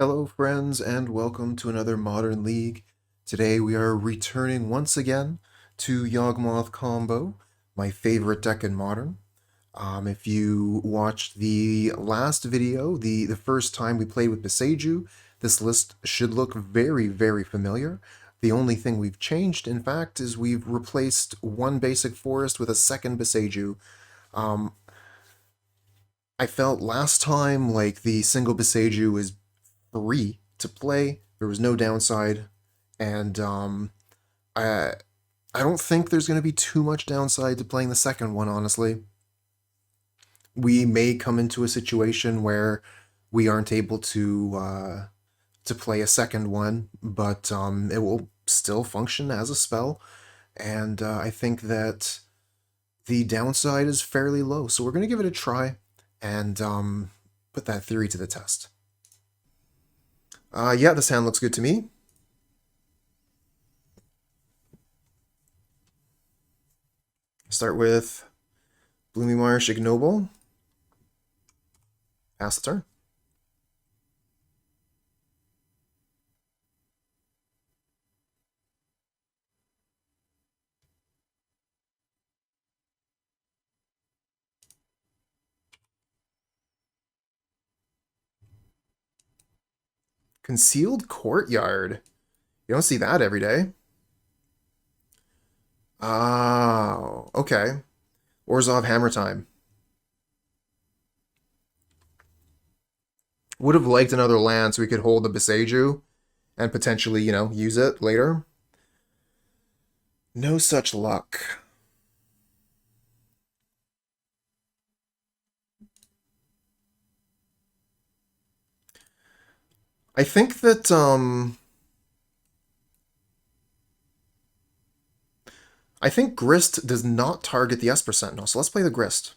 Hello friends and welcome to another Modern League. Today we are returning once again to Yawgmoth combo, my favorite deck in Modern. If you watched the last video, the first time we played with Boseiju, this list should look very familiar. The only thing we've changed, in fact, is we've replaced one basic forest with a second Boseiju. I felt last time like the single Boseiju is free to play. There was no downside, and I don't think there's going to be too much downside to playing the second one, honestly. We may come into a situation where we aren't able to play a second one, but it will still function as a spell, and I think that the downside is fairly low, so we're going to give it a try and put that theory to the test. Yeah, this hand looks good to me. Start with Blooming Marsh, Ignoble. Pass the turn. Concealed Courtyard. You don't see that every day. Oh, okay. Orzhov Hammer Time. Would have liked another land so we could hold the Boseiju and potentially, use it later. No such luck. I think that, I think Grist does not target the Esper Sentinel, so let's play the Grist.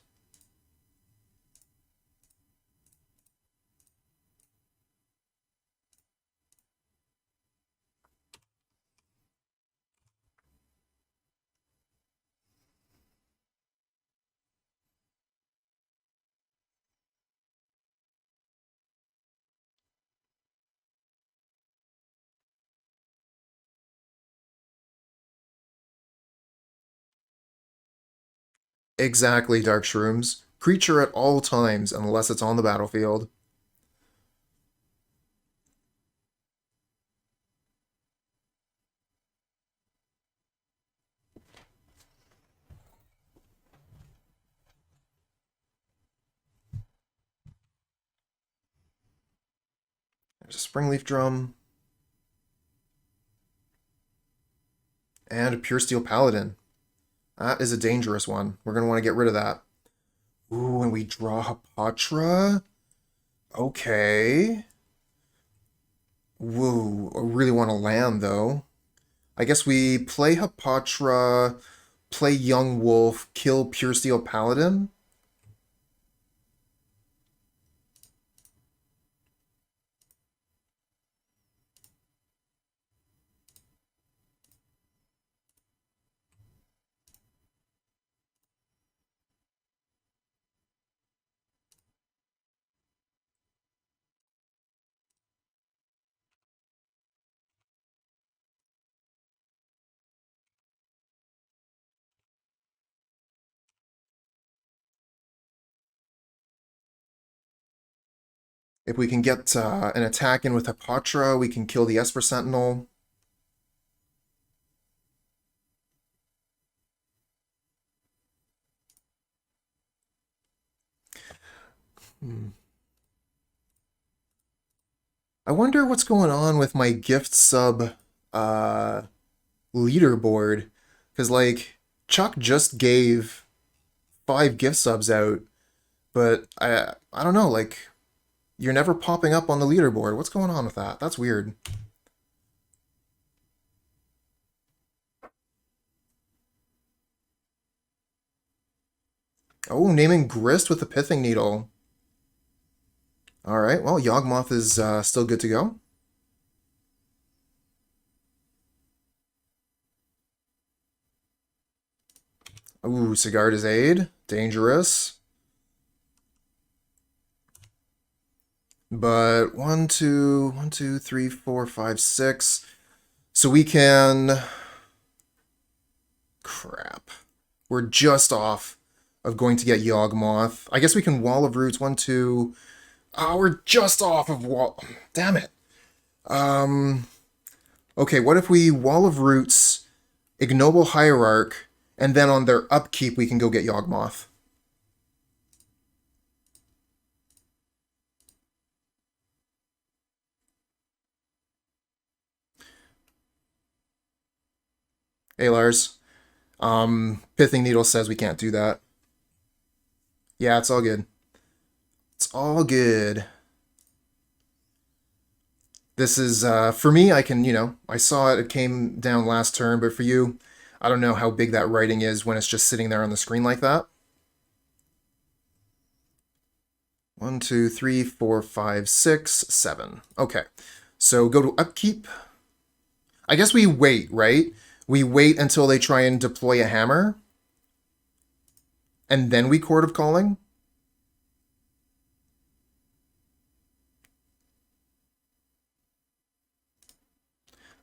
Exactly, Dark Shrooms. Creature at all times, unless it's on the battlefield. There's a Springleaf Drum. And a Pure Steel Paladin. That is a dangerous one. We're going to want to get rid of that. Ooh, and we draw Hapatra? Okay. Whoa, I really want to land, though. I guess we play Hapatra, play Young Wolf, kill Pure Steel Paladin. If we can get an attack in with Hapatra, we can kill the Esper Sentinel. I wonder what's going on with my gift sub leaderboard. Because, like, Chuck just gave 5 gift subs out, but I don't know, like, you're never popping up on the leaderboard. What's going on with that? That's weird. Oh, naming Grist with the Pithing Needle. Alright, well, Yawgmoth is still good to go. Ooh, Sigarda's Aid. Dangerous. But one, two, three, four, five, six. So we can... Crap. We're just off of going to get Yawgmoth. I guess we can Wall of Roots. One, two... Oh, we're just off of Wall... Damn it. Okay, what if we Wall of Roots, Ignoble Hierarch, and then on their upkeep we can go get Yawgmoth? Hey, Lars. Pithing Needle says we can't do that. Yeah, it's all good. It's all good. This is, for me, I can, I saw it came down last turn, but for you, I don't know how big that writing is when it's just sitting there on the screen like that. 1, 2, 3, 4, 5, 6, 7. Okay, so go to upkeep. I guess we wait, right? We wait until they try and deploy a hammer, and then we Chord of Calling.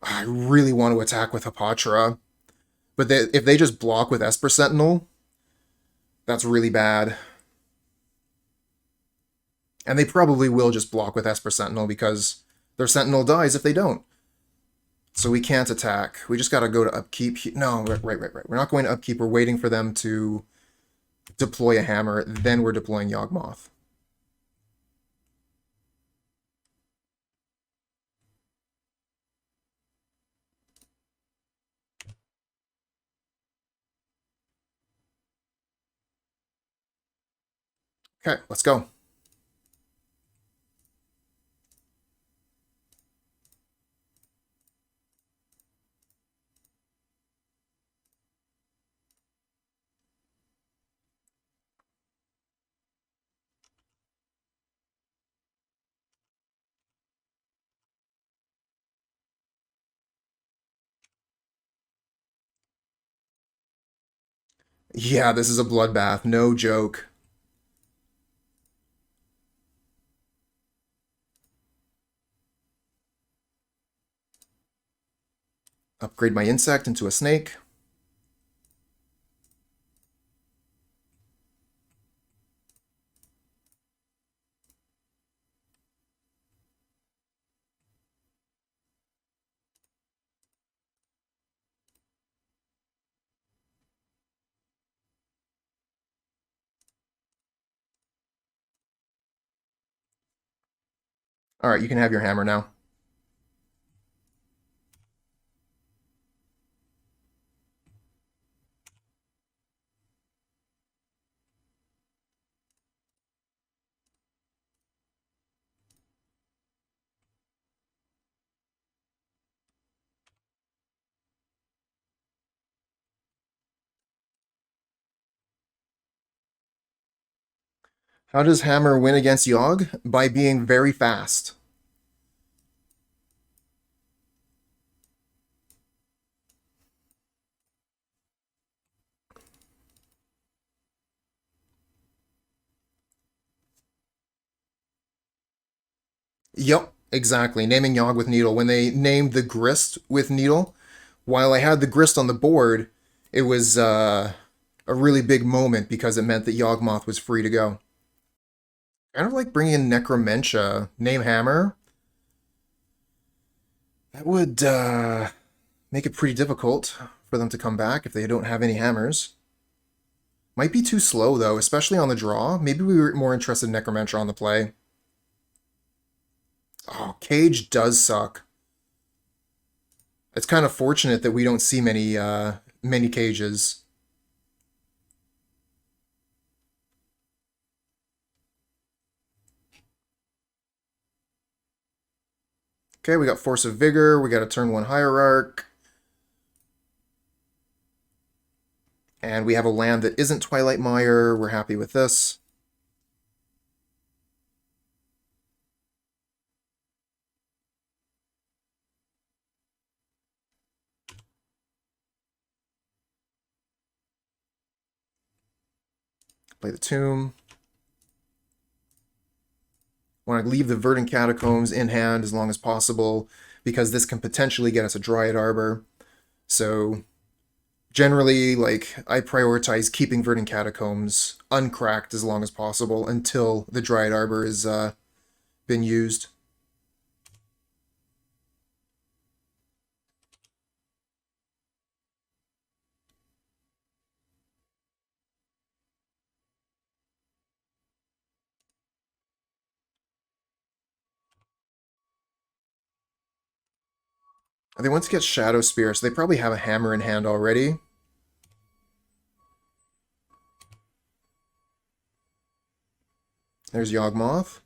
I really want to attack with Hapatra, but if they just block with Esper Sentinel, that's really bad. And they probably will just block with Esper Sentinel because their Sentinel dies if they don't. So we can't attack. We just gotta go to upkeep. No, right. We're not going to upkeep. We're waiting for them to deploy a hammer. Then we're deploying Yawgmoth. Okay, let's go. Yeah, this is a bloodbath. No joke. Upgrade my insect into a snake. All right, you can have your hammer now. How does Hammer win against Yogg? By being very fast. Yep, exactly. Naming Yogg with Needle. When they named the Grist with Needle, while I had the Grist on the board, it was a really big moment because it meant that Yawgmoth was free to go. Kind of like bringing in Necromentia. Name Hammer. That would make it pretty difficult for them to come back if they don't have any hammers. Might be too slow, though, especially on the draw. Maybe we were more interested in Necromentia on the play. Oh, Cage does suck. It's kind of fortunate that we don't see many cages. Okay, we got Force of Vigor. We got a turn 1 Hierarch. And we have a land that isn't Twilight Mire. We're happy with this. Play the Tomb. Want to leave the Verdant Catacombs in hand as long as possible, because this can potentially get us a Dryad Arbor. So generally, like, I prioritize keeping Verdant Catacombs uncracked as long as possible until the Dryad Arbor has been used. They want to get Shadow Spear, so they probably have a hammer in hand already. There's Yawgmoth.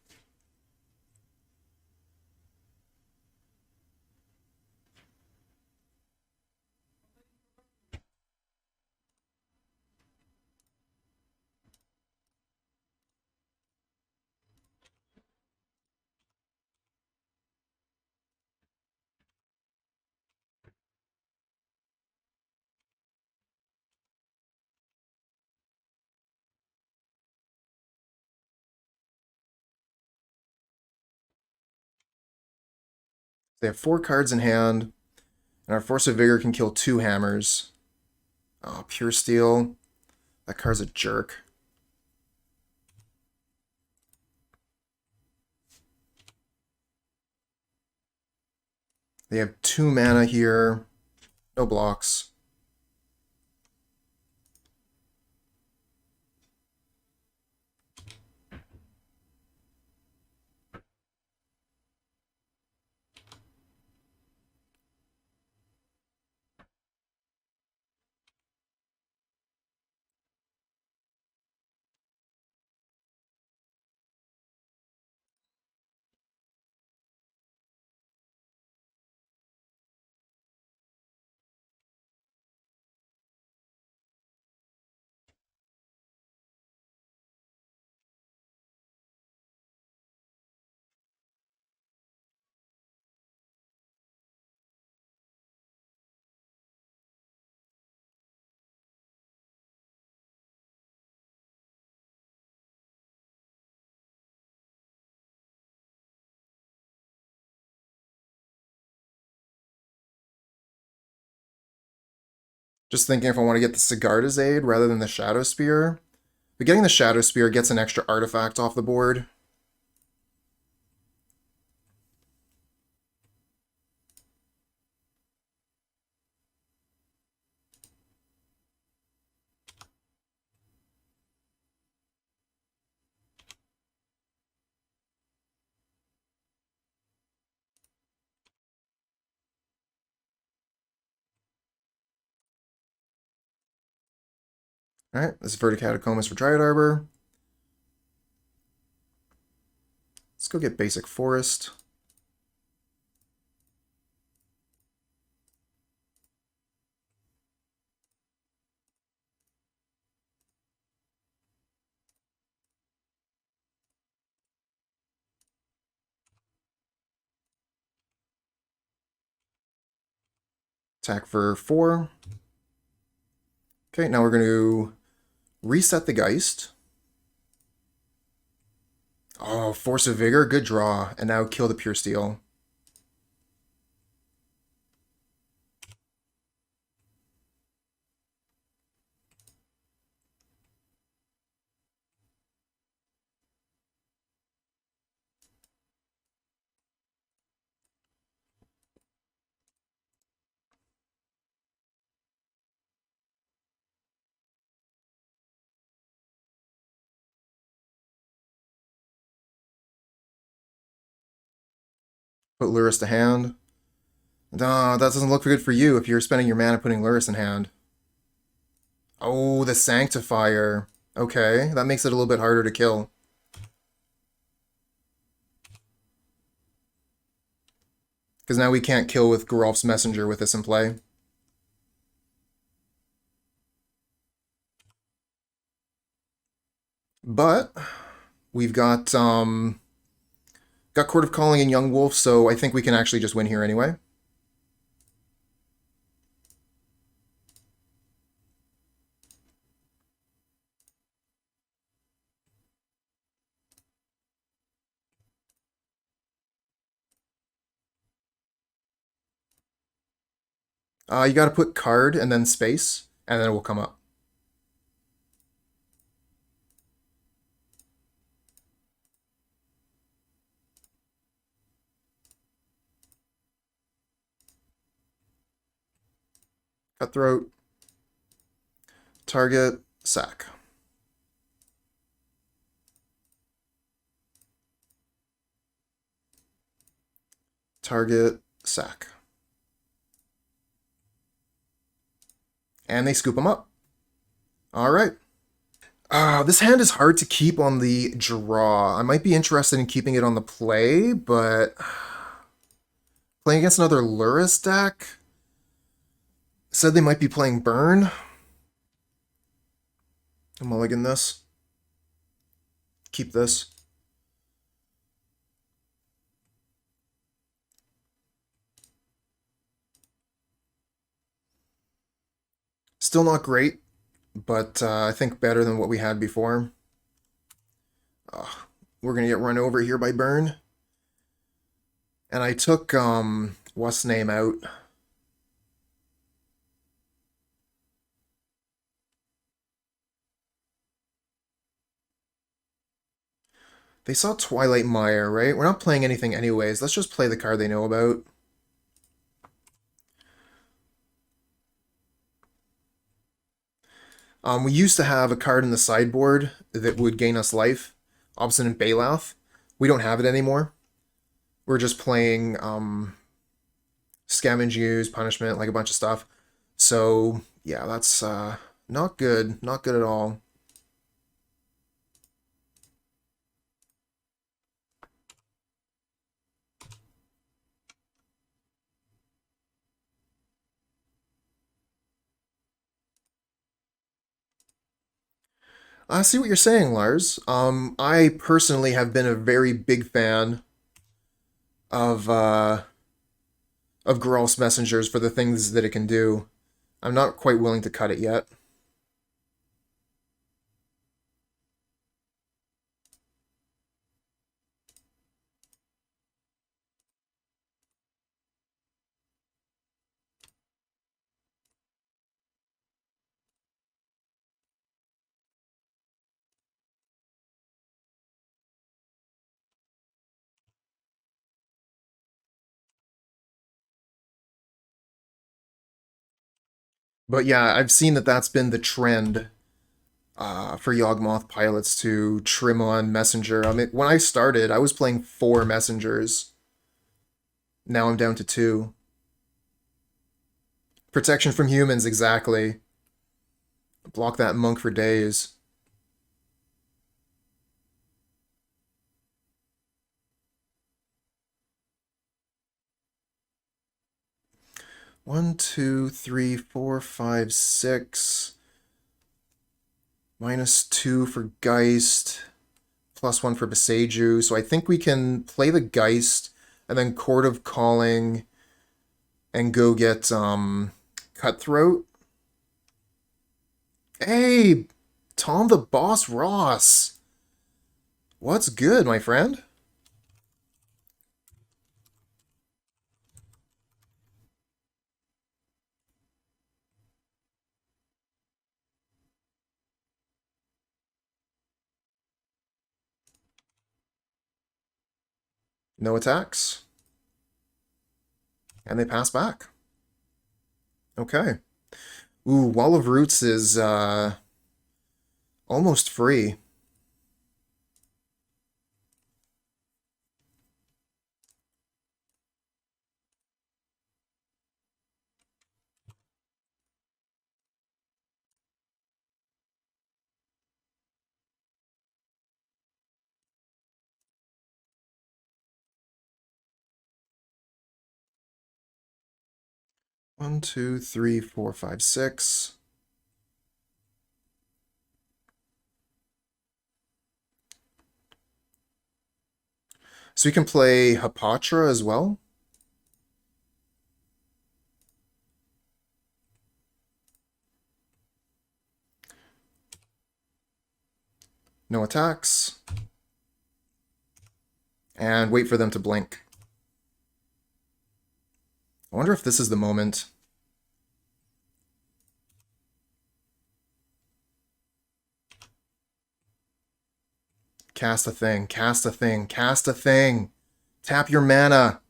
They have 4 cards in hand, and our Force of Vigor can kill 2 hammers. Oh, Pure Steel. That card's a jerk. They have 2 mana here. No blocks. Just thinking if I want to get the Sigarda's Aid rather than the Shadow Spear. But getting the Shadow Spear gets an extra artifact off the board. Alright, this is Verdant Catacombs for Dryad Arbor. Let's go get basic forest. Attack for 4. Okay, now we're going to reset the Geist. Oh, Force of Vigor, good draw. And now kill the Pure Steel. Put Luris to hand. That doesn't look good for you if you're spending your mana putting Luris in hand. Oh, the Sanctifier. Okay, that makes it a little bit harder to kill. Because now we can't kill with Geralf's Messenger with this in play. But we've got Chord of Calling and Young Wolf, so I think we can actually just win here anyway. You got to put card and then space, and then it will come up. Cutthroat. Target. Sack. Target. Sack. And they scoop them up. All right. This hand is hard to keep on the draw. I might be interested in keeping it on the play, but playing against another Lurrus deck said they might be playing Burn. I'm mulligan this. Keep this. Still not great, but I think better than what we had before. We're going to get run over here by Burn. And I took, what's name out? They saw Twilight Mire, right? We're not playing anything anyways. Let's just play the card they know about. We used to have a card in the sideboard that would gain us life. Obstinate Bailout. We don't have it anymore. We're just playing Scavenging Ooze, Punishment, like a bunch of stuff. So, yeah, that's not good. Not good at all. I see what you're saying, Lars. I personally have been a very big fan of Geralf's Messengers for the things that it can do. I'm not quite willing to cut it yet. But yeah, I've seen that that's been the trend for Yawgmoth pilots to trim on Messenger. I mean, when I started, I was playing 4 Messengers. Now I'm down to 2. Protection from humans, exactly. Block that monk for days. One, two, three, four, five, six. -2 for Geist. +1 for Boseiju. So I think we can play the Geist and then Chord of Calling and go get Cutthroat. Hey, Tom the Boss Ross. What's good, my friend? No attacks. And they pass back. Okay. Ooh, Wall of Roots is almost free. One, two, three, four, five, six. So we can play Hapatra as well. No attacks. And wait for them to blink. I wonder if this is the moment. Cast a thing. Cast a thing. Cast a thing. Tap your mana.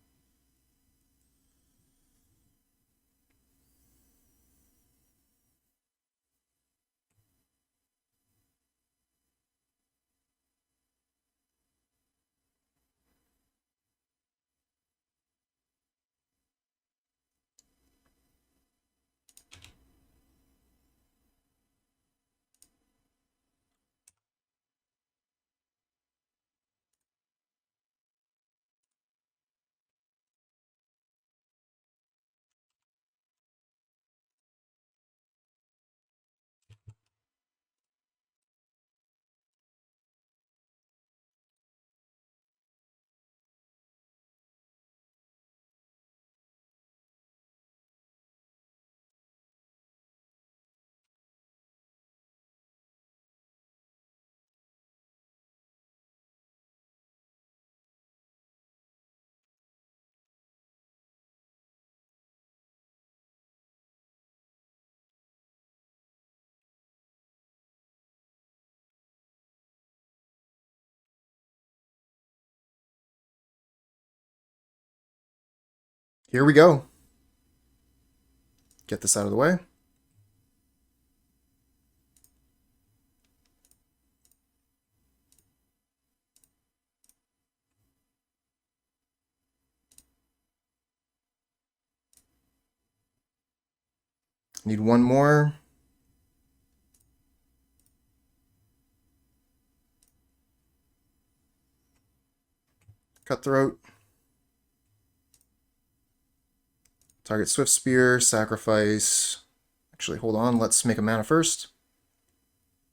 Here we go. Get this out of the way. Need one more. Cutthroat. Target Swift Spear, sacrifice. Actually, hold on. Let's make a mana first.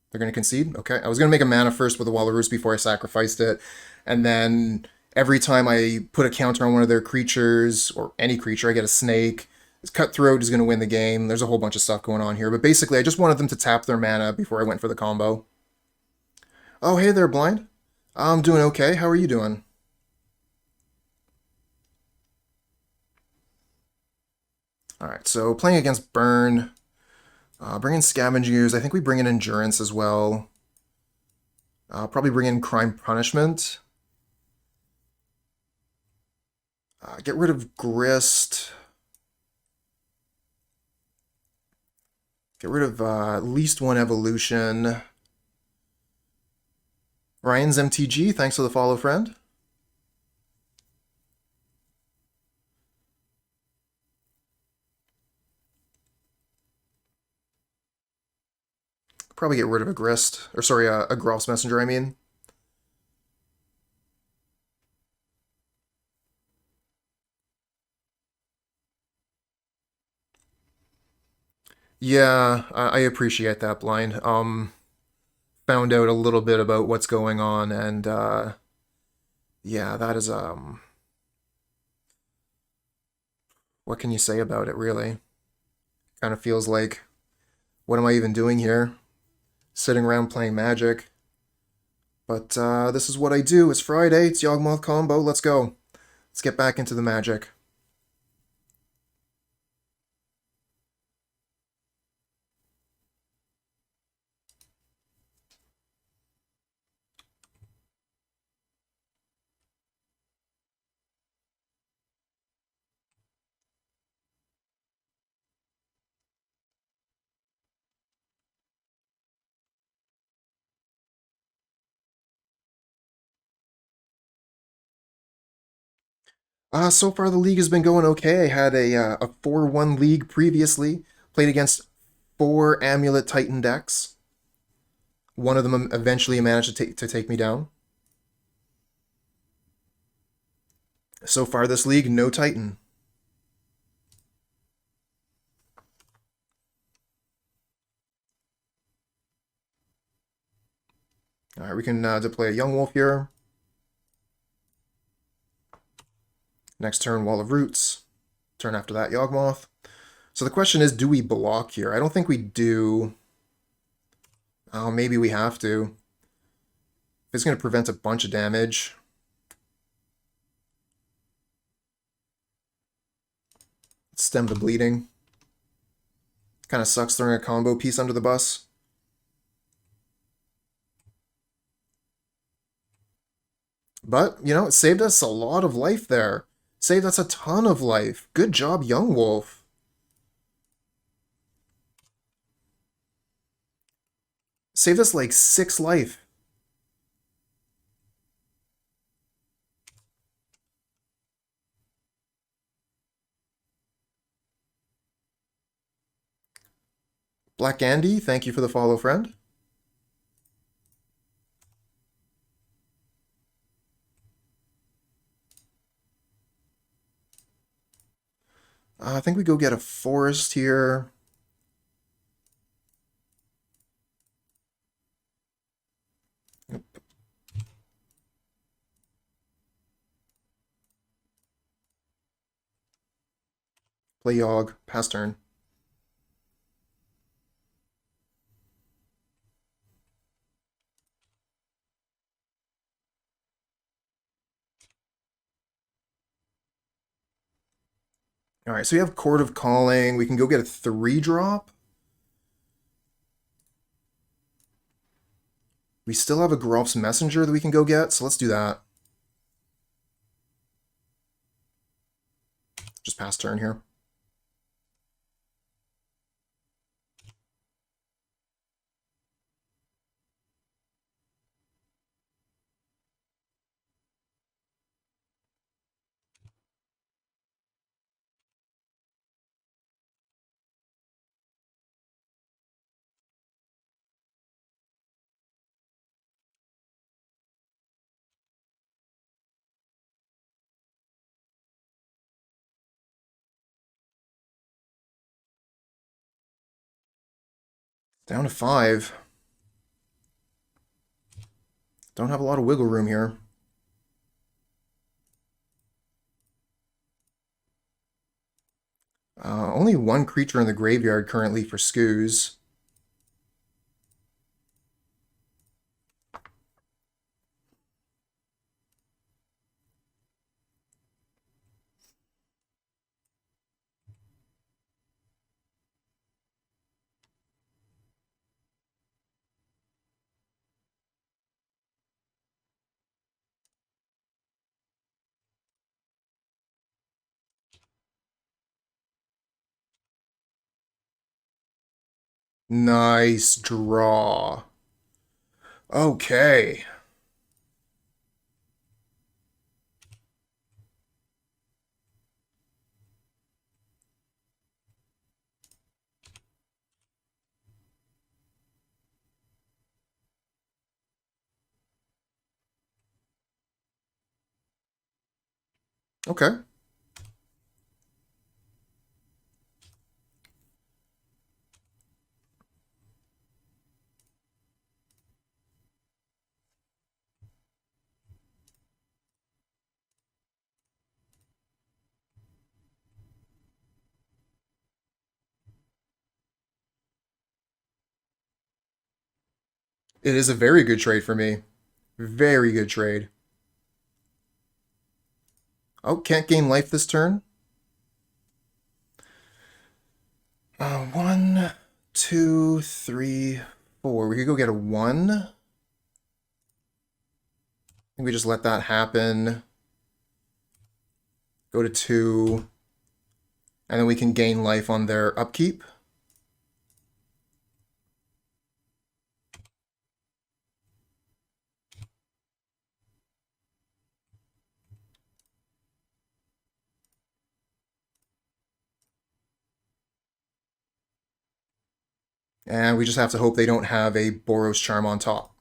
They're going to concede? Okay. I was going to make a mana first with a Wall of Roost before I sacrificed it. And then every time I put a counter on one of their creatures, or any creature, I get a snake. Cutthroat is going to win the game. There's a whole bunch of stuff going on here. But basically, I just wanted them to tap their mana before I went for the combo. Oh, hey there, Blind. I'm doing okay. How are you doing? Alright, so playing against Burn. Bring in Scavenging Ooze. I think we bring in Endurance as well. Probably bring in Crime Punishment. Get rid of Grist. Get rid of at least one evolution. Ryan's MTG, thanks for the follow, friend. Probably get rid of a Grist. Or sorry, a Geralf's Messenger, I mean. Yeah, I appreciate that, Blind. Found out a little bit about what's going on, and yeah, that is what can you say about it, really? Kind of feels like, what am I even doing here? Sitting around playing Magic. But this is what I do. It's Friday, it's Yawgmoth combo, let's go. Let's get back into the Magic. So far the league has been going okay. I had a 4-1 league previously. Played against 4 Amulet Titan decks. One of them eventually managed to take me down. So far this league, no Titan. Alright, we can deploy a Yawgmoth here. Next turn, Wall of Roots. Turn after that, Yawgmoth. So the question is, do we block here? I don't think we do. Oh, maybe we have to. It's going to prevent a bunch of damage. Stem the bleeding. Kind of sucks throwing a combo piece under the bus. But, you know, it saved us a lot of life there. Saved us a ton of life. Good job, Yawgmoth. Saved us like 6 life. Black Andy, thank you for the follow, friend. I think we go get a forest here. Yep. Play Yawg, pass turn. Alright, so we have Chord of Calling. We can go get a 3-drop. We still have a Geralf's Messenger that we can go get, so let's do that. Just pass turn here. Down to 5. Don't have a lot of wiggle room here. Only 1 creature in the graveyard currently for Skoos. Nice draw. Okay. Okay. It is a very good trade for me. Very good trade. Oh, can't gain life this turn. 1, 2, 3, 4. We could go get a 1. I think we just let that happen. Go to 2. And then we can gain life on their upkeep. And we just have to hope they don't have a Boros Charm on top.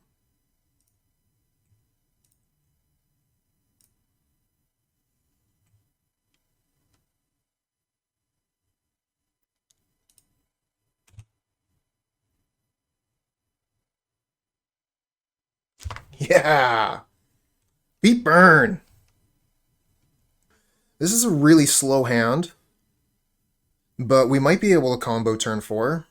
Yeah! Beat Burn! This is a really slow hand, but we might be able to combo turn 4.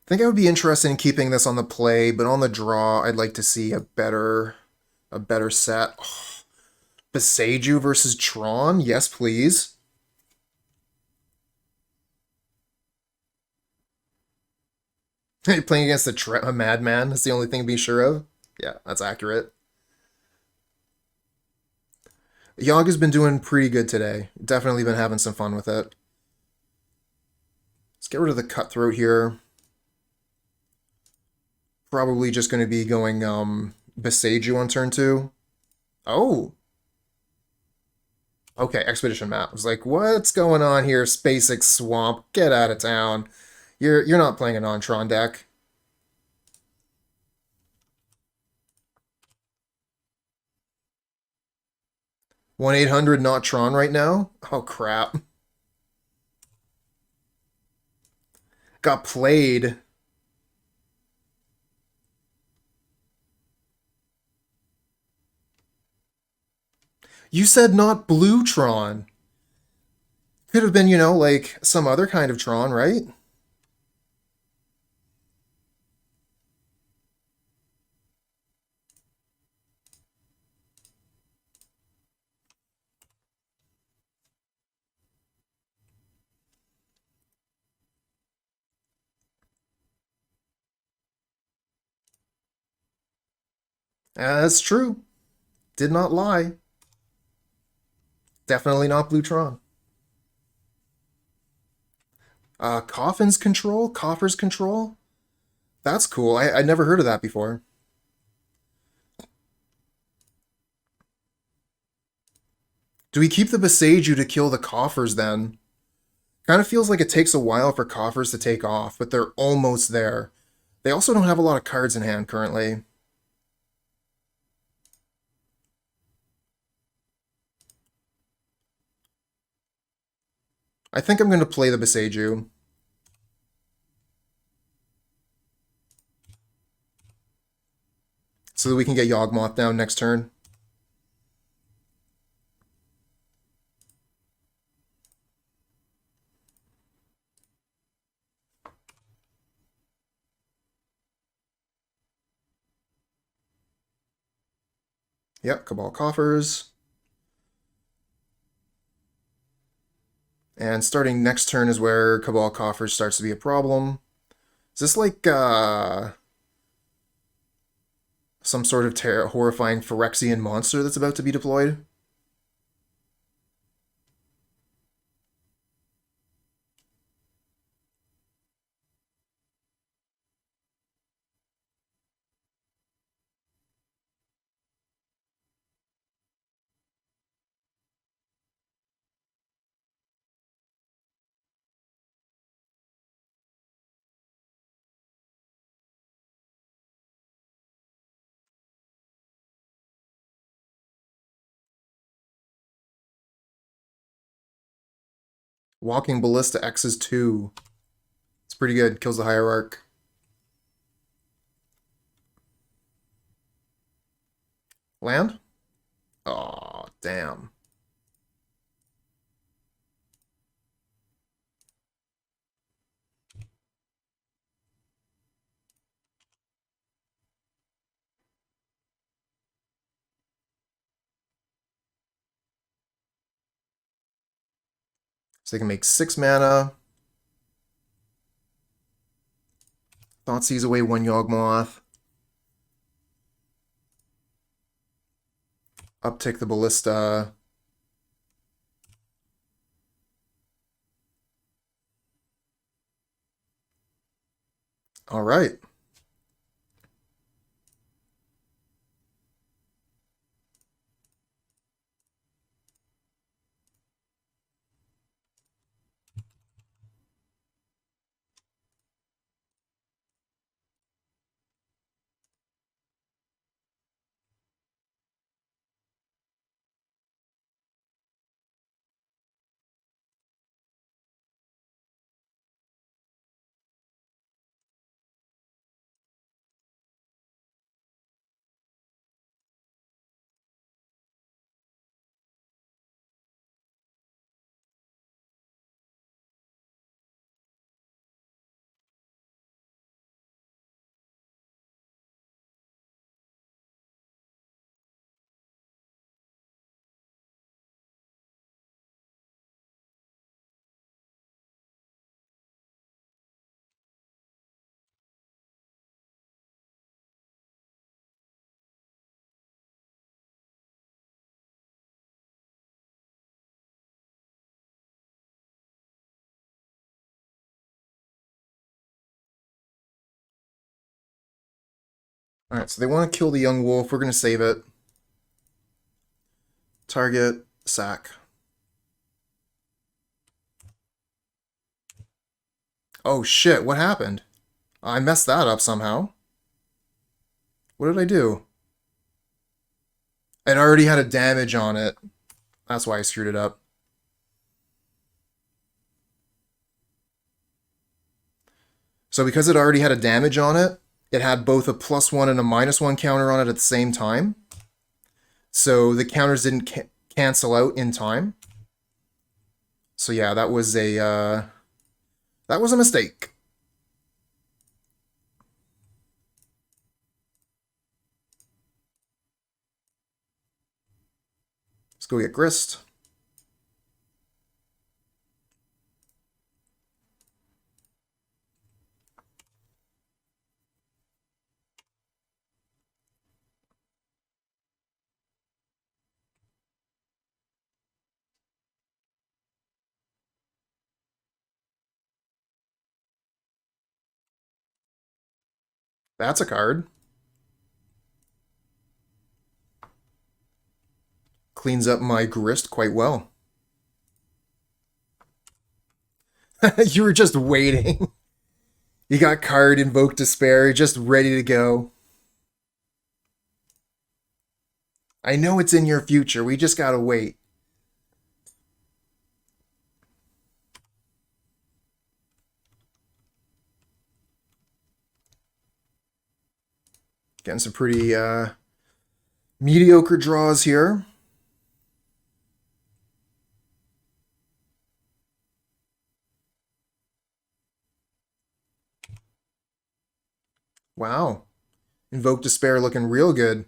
I think I would be interested in keeping this on the play, but on the draw, I'd like to see a better set. Oh, Boseiju versus Thran? Yes, please. You're playing against a madman. That's the only thing to be sure of. Yeah, that's accurate. Yogg has been doing pretty good today. Definitely been having some fun with it. Let's get rid of the Cutthroat here. Probably just going to be going Boseiju on turn 2. Oh, okay, Expedition map. I was like, what's going on here, SpaceX Swamp? Get out of town. You're not playing a non-Tron deck. 1-800 not Tron right now? Oh crap. Got played. You said not blue Tron. Could have been, like some other kind of Tron, right? That's true. Did not lie. Definitely not blue Tron. Coffins control? Coffers control? That's cool. I'd never heard of that before. Do we keep the Boseiju to kill the coffers then? Kind of feels like it takes a while for coffers to take off, but they're almost there. They also don't have a lot of cards in hand currently. I think I'm going to play the Boseiju. So that we can get Yawgmoth down next turn. Yep, Cabal Coffers. And starting next turn is where Cabal Coffers starts to be a problem. Is this like some sort of horrifying Phyrexian monster that's about to be deployed? Walking Ballista X's 2. It's pretty good. Kills the Hierarch. Land? Oh, damn. So they can make 6 mana. Thoughtseize away 1 Yawgmoth. Uptick the Ballista. All right. Alright, so they want to kill the young wolf. We're going to save it. Target, sack. Oh shit, what happened? I messed that up somehow. What did I do? It already had a damage on it. That's why I screwed it up. So because it already had a damage on it, it had both a +1 and a -1 counter on it at the same time. So the counters didn't cancel out in time. So yeah, that was a mistake. Let's go get Grist. That's a card. Cleans up my Grist quite well. You were just waiting. You got card Invoke Despair, just ready to go. I know it's in your future, we just gotta wait. Getting some pretty mediocre draws here. Wow. Invoke Despair looking real good.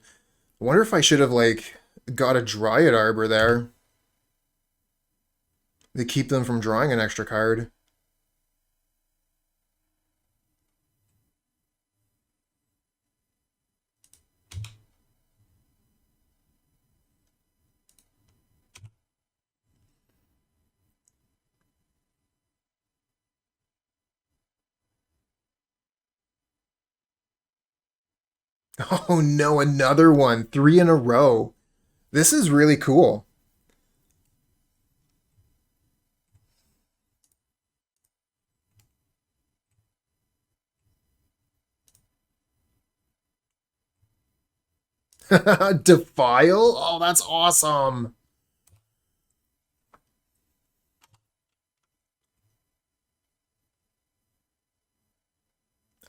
I wonder if I should have, like, got a Dryad Arbor there. To keep them from drawing an extra card. Oh no, another one. 3 in a row. This is really cool. Defile? Oh, that's awesome.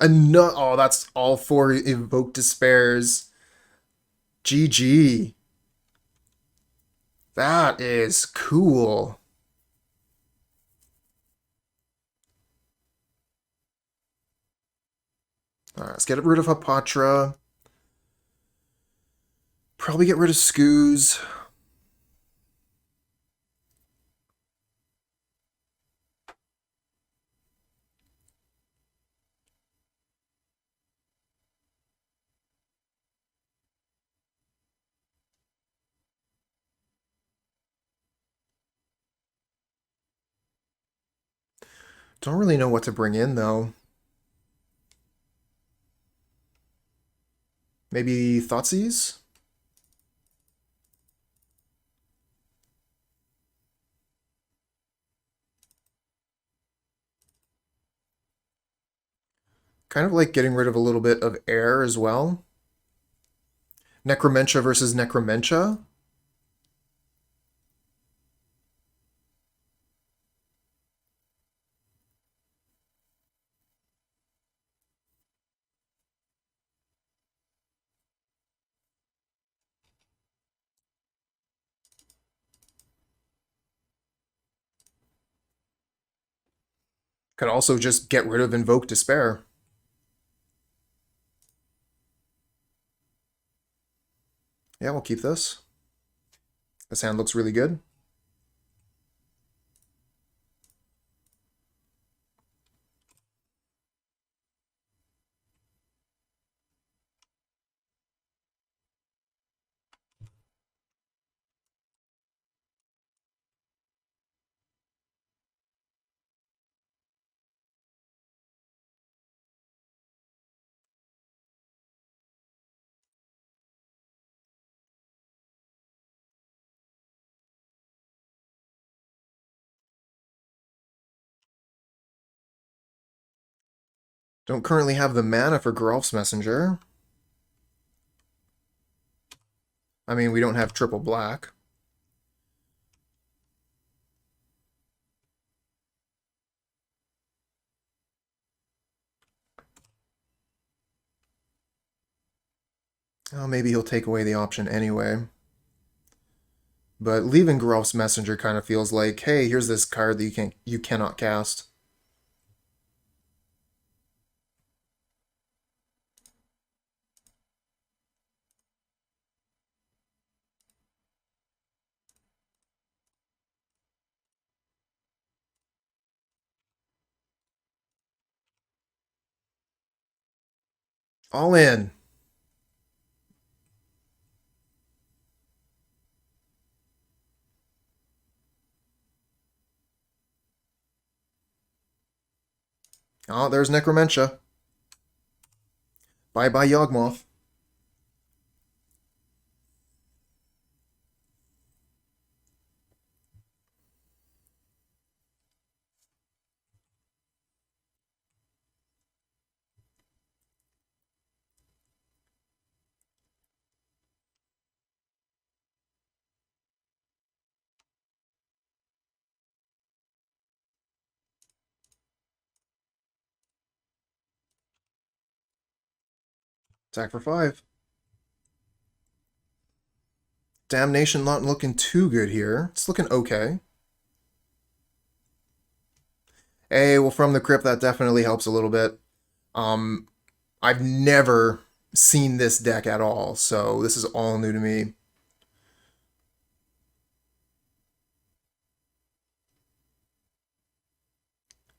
Oh, that's all 4 Invoke Despairs. GG. That is cool. Alright, let's get rid of Hapatra. Probably get rid of Scooze. Don't really know what to bring in, though. Maybe Thoughtseize? Kind of like getting rid of a little bit of air as well. Necromentia versus Necromentia. Could also just get rid of Invoke Despair. Yeah, we'll keep this. This hand looks really good. Don't currently have the mana for Geralf's Messenger. I mean, we don't have triple black. Oh, maybe he'll take away the option anyway. But leaving Geralf's Messenger kind of feels like, hey, here's this card that you cannot cast. All in. Oh, there's Necromentia. Bye-bye, Yawgmoth. Attack for 5. Damnation not looking too good here. It's looking okay. Hey, well, from the crypt, that definitely helps a little bit. I've never seen this deck at all, so this is all new to me.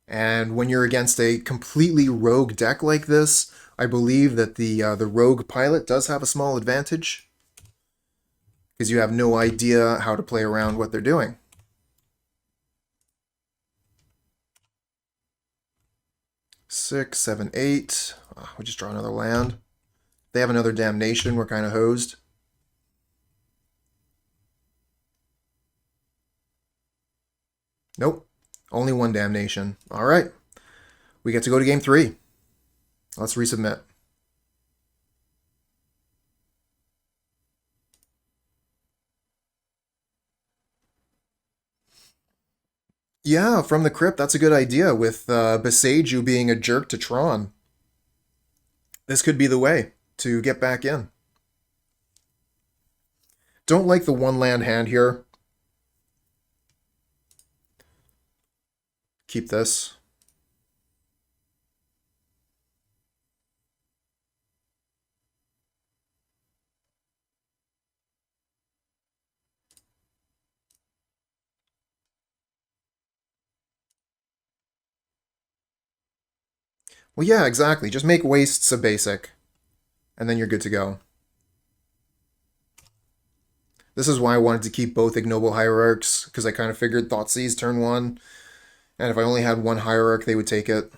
And when you're against a completely rogue deck like this, I believe that the rogue pilot does have a small advantage, because you have no idea how to play around what they're doing. Six, seven, eight. We just draw another land. They have another damnation. We're kind of hosed. Nope. Only one damnation. All right. We get to go to game 3. Let's resubmit. Yeah, from the crypt, that's a good idea, with Boseiju being a jerk to Thran. This could be the way to get back in. Don't like the one land hand here. Keep this. Well, yeah, exactly. Just make wastes a basic, and then you're good to go. This is why I wanted to keep both Ignoble Hierarchs, because I kind of figured Thoughtseize turn 1, and if I only had one Hierarch, they would take it.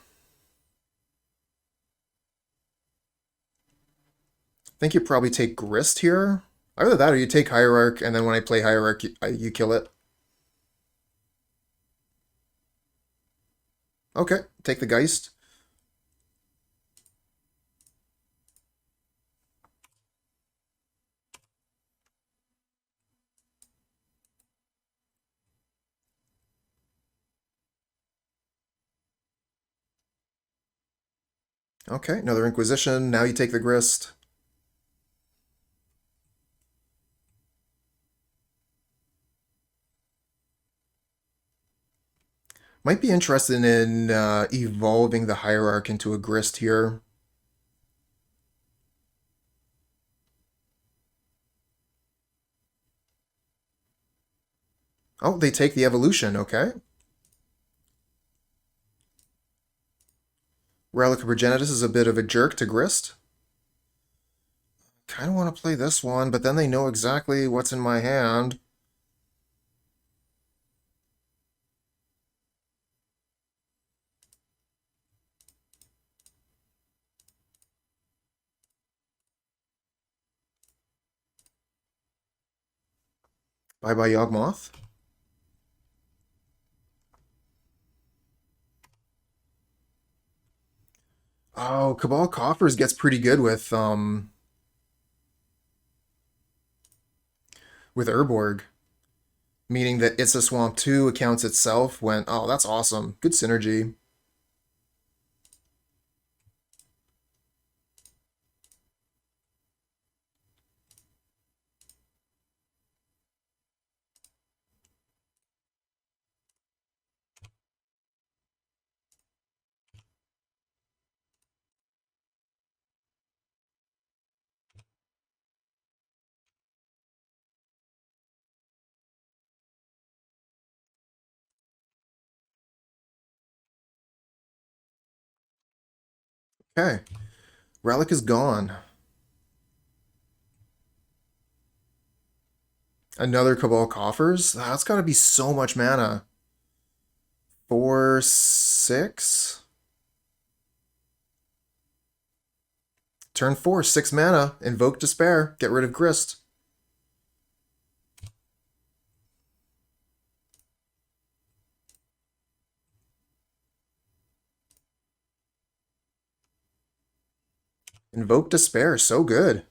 I think you probably take Grist here. Either that or you take Hierarch, and then when I play Hierarch, you kill it. Okay, take the Geist. Okay, another Inquisition. Now you take the Grist. Might be interested in evolving the Hierarch into a Grist here. Oh, they take the Evolution, okay. Relic of Progenitus is a bit of a jerk to Grist. Kind of want to play this one, but then they know exactly what's in my hand. Bye-bye, Yawgmoth. Oh, Cabal Coffers gets pretty good with Urborg, meaning that It's a Swamp 2 accounts itself when, oh, that's awesome. Good synergy. Okay. Relic is gone. Another Cabal Coffers? That's gotta be so much mana. 4, 6? Turn 4, 6 mana. Invoke Despair. Get rid of Grist. Invoke Despair, so good.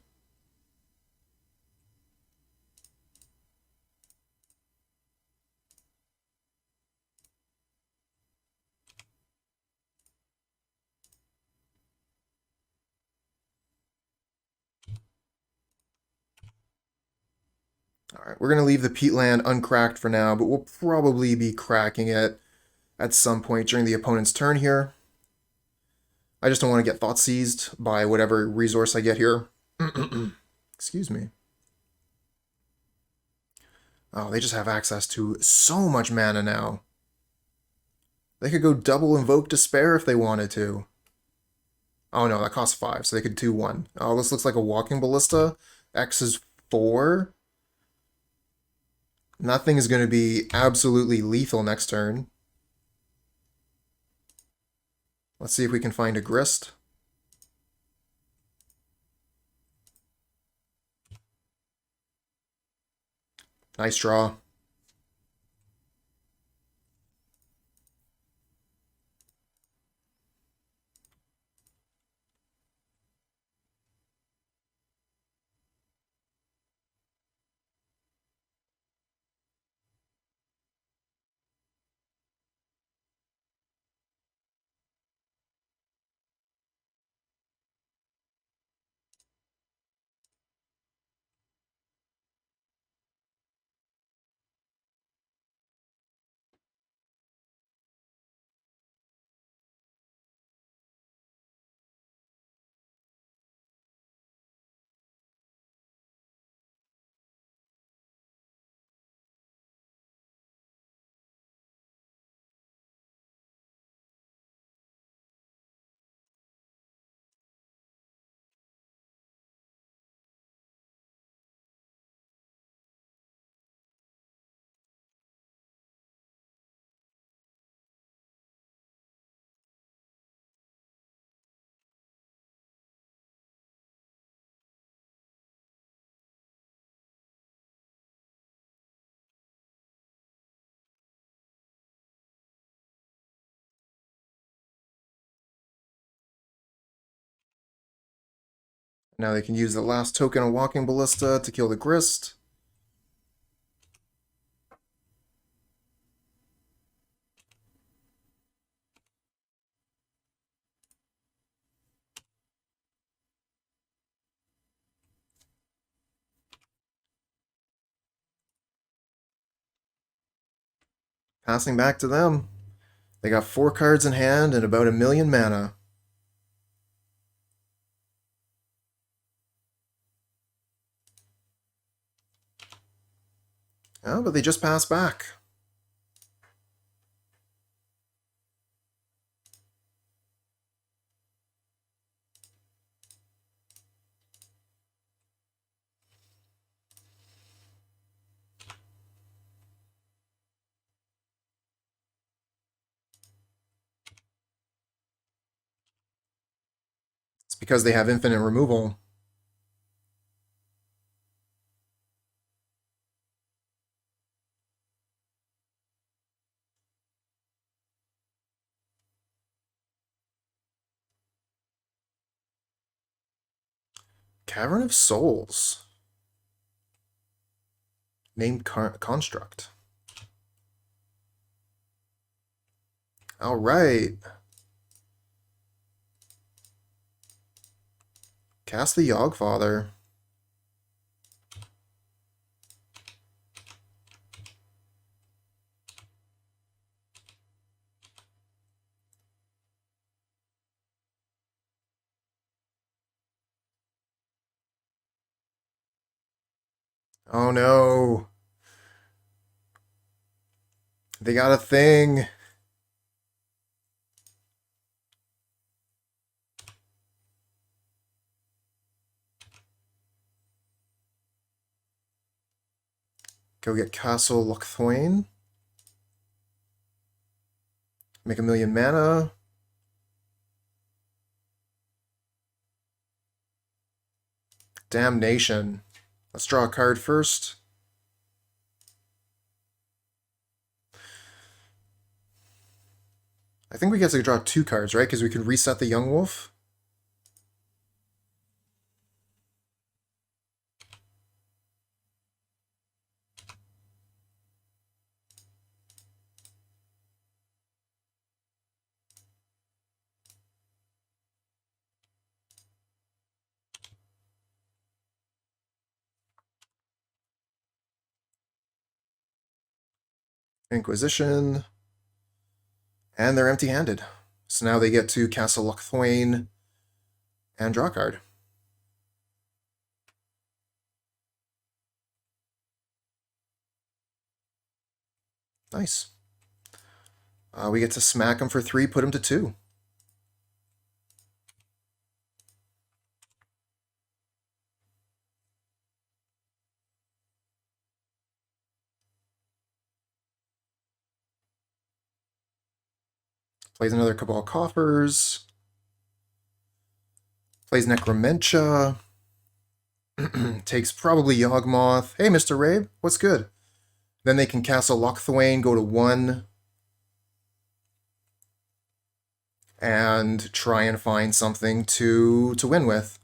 Alright, we're going to leave the Peatland uncracked for now, but we'll probably be cracking it at some point during the opponent's turn here. I just don't want to get Thoughtseized by whatever resource I get here. Excuse me. Oh, they just have access to so much mana now. They could go double Invoke Despair if they wanted to. Oh no, that costs 5, so they could 2-1. Oh, this looks like a Walking Ballista. X is 4. Nothing is going to be absolutely lethal next turn. Let's see if we can find a Grist. Nice draw. Now they can use the last token of Walking Ballista to kill the Grist. Passing back to them. They got 4 cards in hand and about 1,000,000 mana. Oh, but they just passed back. It's because they have infinite removal. Cavern of Souls. Named construct. All right. Cast the Yawgfather. Oh no. They got a thing. Go get Castle Lochthwain. Make 1,000,000 mana. Damnation. Let's draw a card first. I think we get to draw 2 cards, right? Because we can reset the Yawgmoth. Inquisition. And they're empty-handed. So now they get to Castle Lochthwain and draw a card. Nice. We get to smack them for 3, put them to 2. Plays another Cabal Coffers. Plays Necromentia. Takes probably Yawgmoth. Hey, Mr. Rabe, what's good? Then they can Castle Lochthwain, go to 1. And try and find something to win with.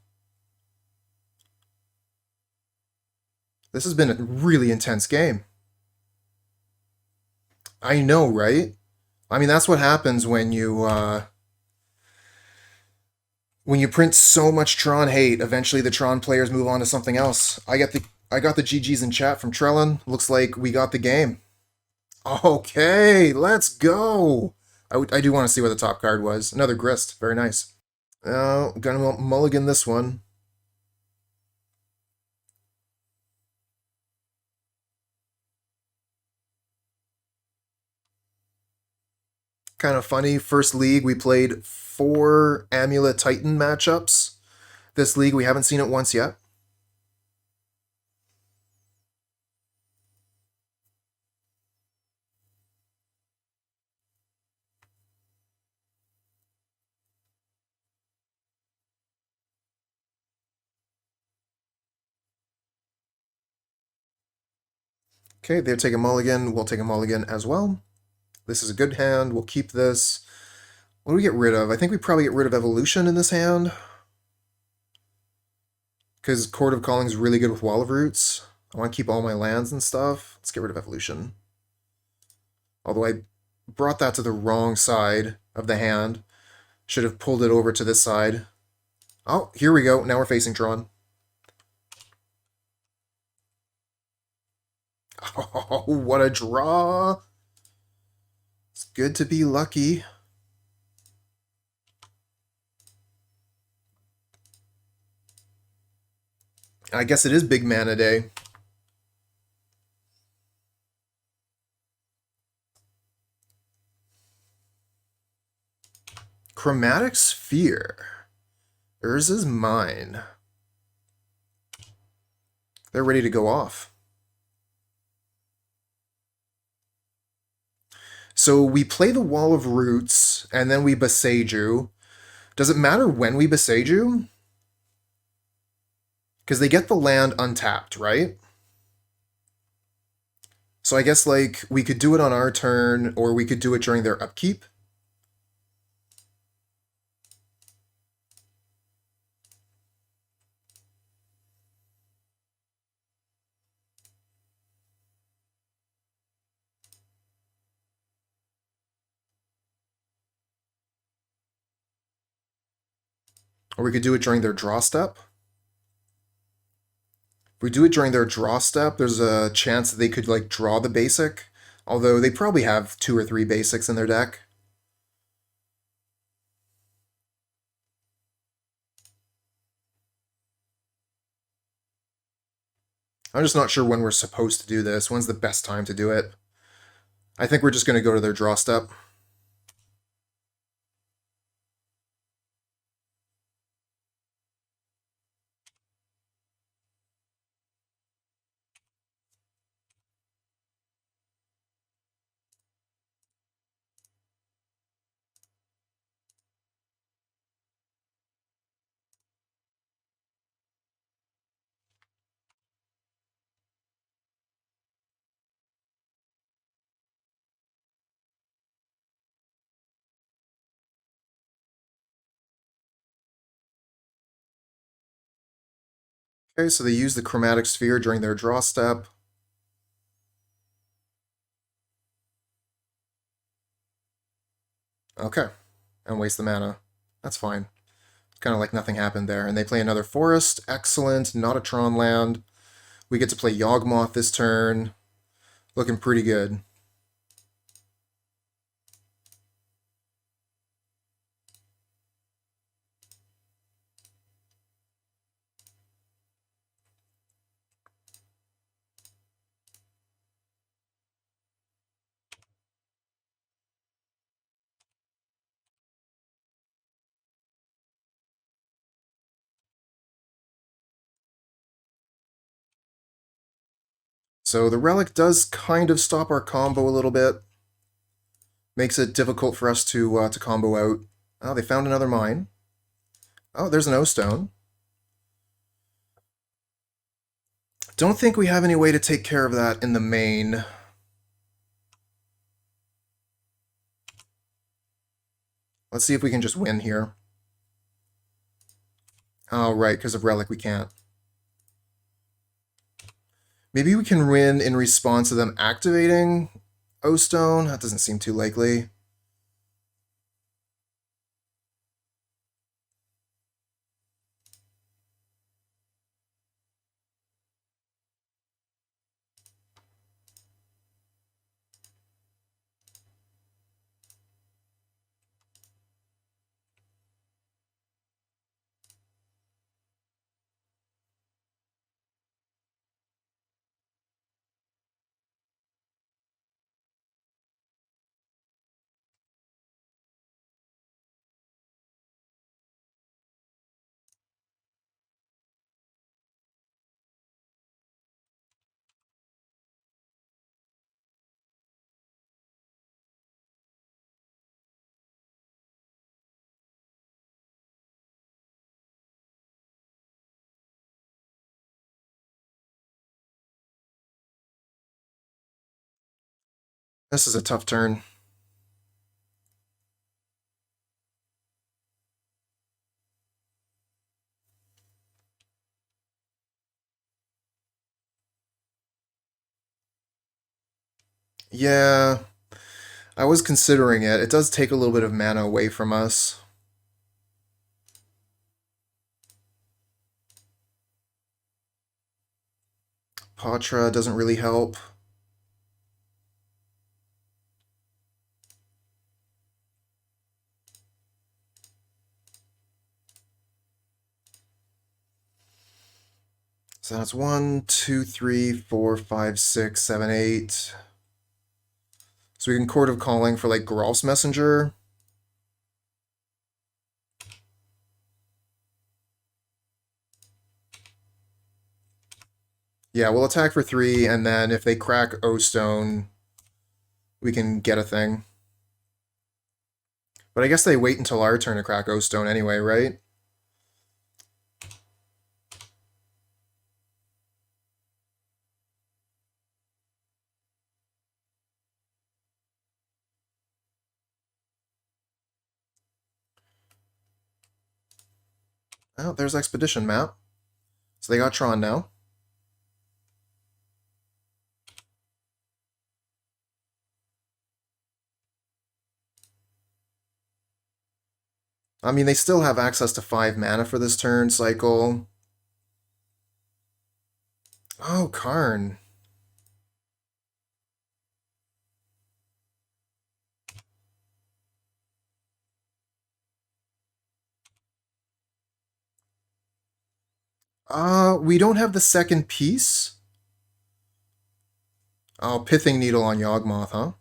This has been a really intense game. I know, right? I mean, that's what happens when you print so much Tron hate. Eventually, the Tron players move on to something else. I got the GGs in chat from Trellin. Looks like we got the game. Okay, let's go. I do want to see what the top card was. Another Grist. Very nice. Gonna mulligan this one. Kind of funny. First league, we played 4 Amulet Titan matchups. This league, we haven't seen it once yet. Okay, they'll take a mulligan. We'll take a mulligan as well. This is a good hand. We'll keep this. What do we get rid of? I think we probably get rid of Evolution in this hand. Because Chord of Calling is really good with Wall of Roots. I want to keep all my lands and stuff. Let's get rid of Evolution. Although I brought that to the wrong side of the hand. Should have pulled it over to this side. Oh, here we go. Now we're facing Tron. Oh, what a draw. It's good to be lucky. I guess it is big mana day. Chromatic Sphere. Urza's mine. They're ready to go off. So we play the Wall of Roots, and then we Boseiju. Does it matter when we Boseiju? Because they get the land untapped, right? So I guess, like, we could do it on our turn, or we could do it during their upkeep. Or we could do it during their draw step. If we do it during their draw step, there's a chance that they could like draw the basic. Although they probably have 2 or 3 basics in their deck. I'm just not sure when we're supposed to do this. When's the best time to do it? I think we're just going to go to their draw step. Okay, so they use the Chromatic Sphere during their draw step. Okay, and waste the mana. That's fine. It's kind of like nothing happened there. And they play another Forest. Excellent. Not a Tron land. We get to play Yawgmoth this turn. Looking pretty good. So the Relic does kind of stop our combo a little bit. Makes it difficult for us to combo out. Oh, they found another mine. Oh, there's an O-Stone. Don't think we have any way to take care of that in the main. Let's see if we can just win here. Oh, right, because of Relic we can't. Maybe we can win in response to them activating O-Stone. That doesn't seem too likely. This is a tough turn. Yeah, I was considering it. It does take a little bit of mana away from us. Hapatra doesn't really help. So that's 1, 2, 3, 4, 5, 6, 7, 8. So we can Chord of Calling for like Geralf's Messenger. Yeah, we'll attack for 3, and then if they crack O-Stone, we can get a thing. But I guess they wait until our turn to crack O-Stone anyway, right? Oh, there's Expedition map. So they got Tron now. I mean, they still have access to 5 mana for this turn cycle. Oh, Karn. We don't have the second piece. Oh, Pithing Needle on Yawgmoth, huh?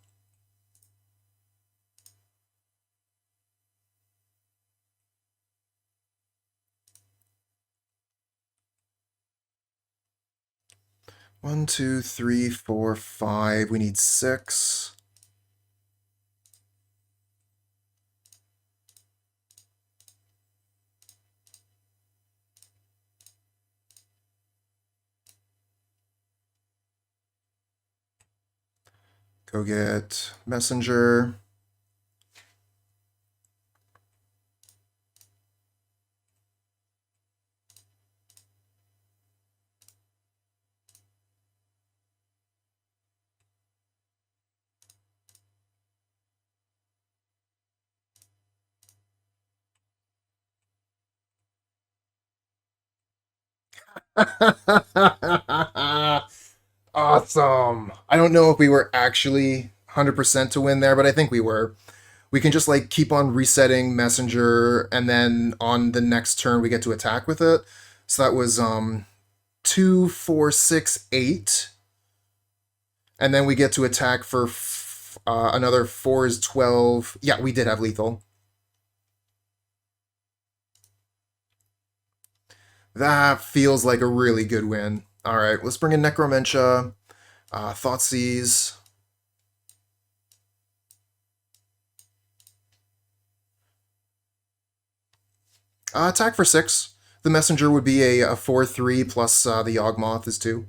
One, two, three, four, five. We need 6. Go get Messenger. Awesome. I don't know if we were actually 100% to win there, but I think we were. We can just like keep on resetting Messenger, and then on the next turn we get to attack with it. So that was 2, 4, 6, 8. And then we get to attack for another 4 is 12. Yeah, we did have lethal. That feels like a really good win. All right, let's bring in Necromentia, Thoughtseize. Attack for 6. The Messenger would be a 4/3 plus the Yawgmoth is 2.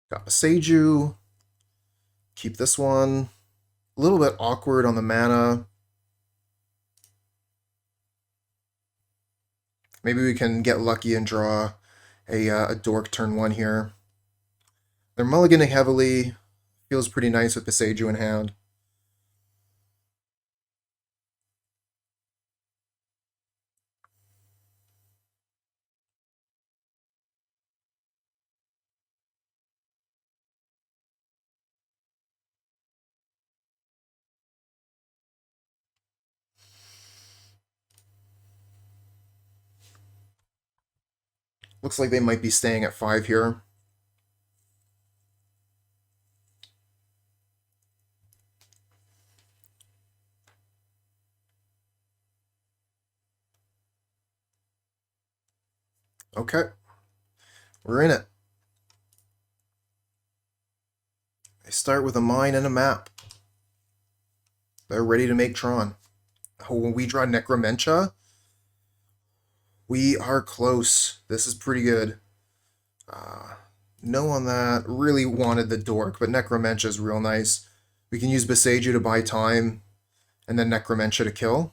Got Boseiju. Keep this one. A little bit awkward on the mana. Maybe we can get lucky and draw a Dork turn 1 here. They're mulliganing heavily. Feels pretty nice with Boseiju in hand. Looks like they might be staying at 5 here. Okay. We're in it. They start with a mine and a map. They're ready to make Thran. Oh, when we draw Necromentia, we are close. This is pretty good. No on that. Really wanted the Dork, but Necromentia is real nice. We can use Boseiju to buy time, and then Necromentia to kill.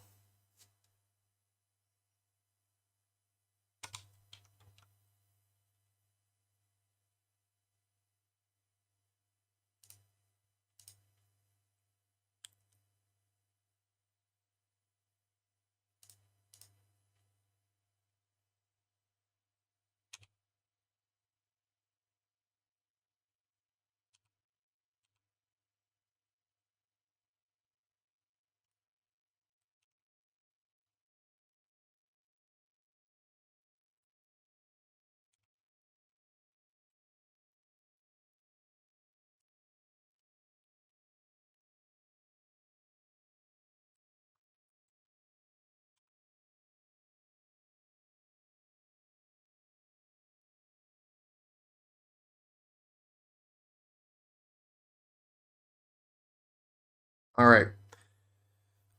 Alright.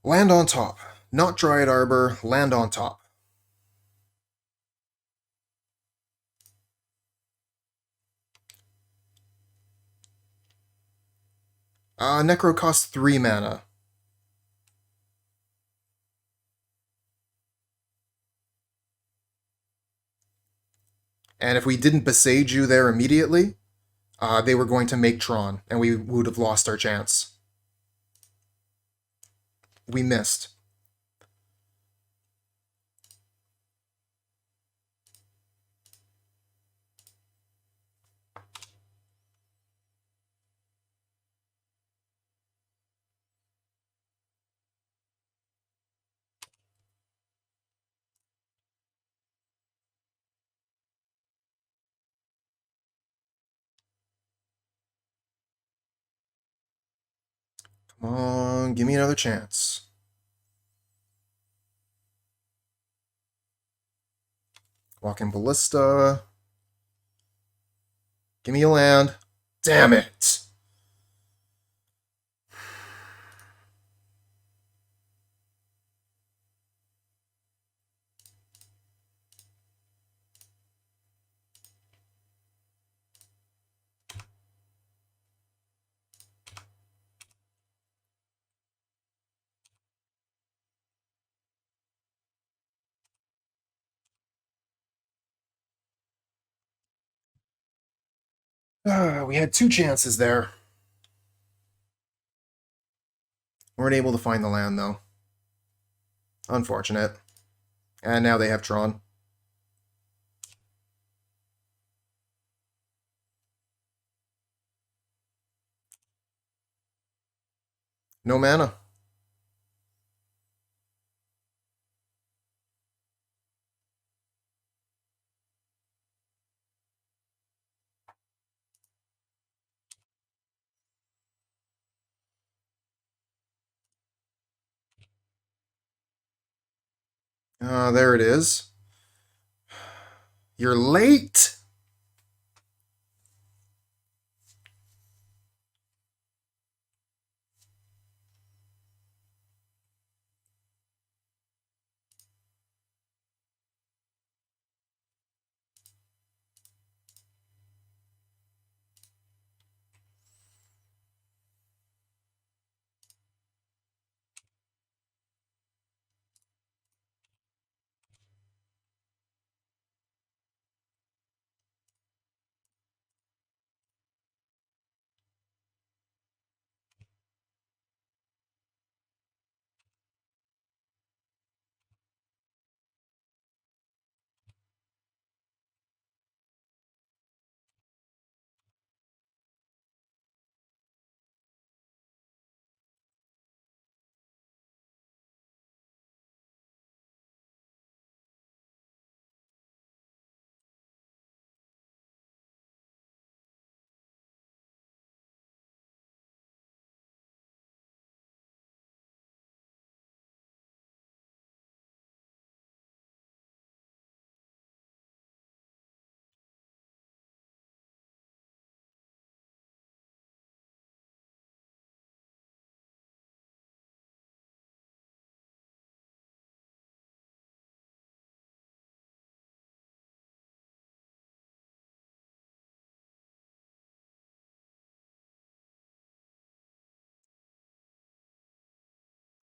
Land on top. Not Dryad Arbor, land on top. Necro costs 3 mana. And if we didn't Boseiju there immediately, they were going to make Thran, and we would have lost our chance. We missed. Come on, give me another chance. Walking Ballista. Give me a land. Damn it! We had 2 chances there. Weren't able to find the land, though. Unfortunate. And now they have Thran. No mana. There it is. You're late!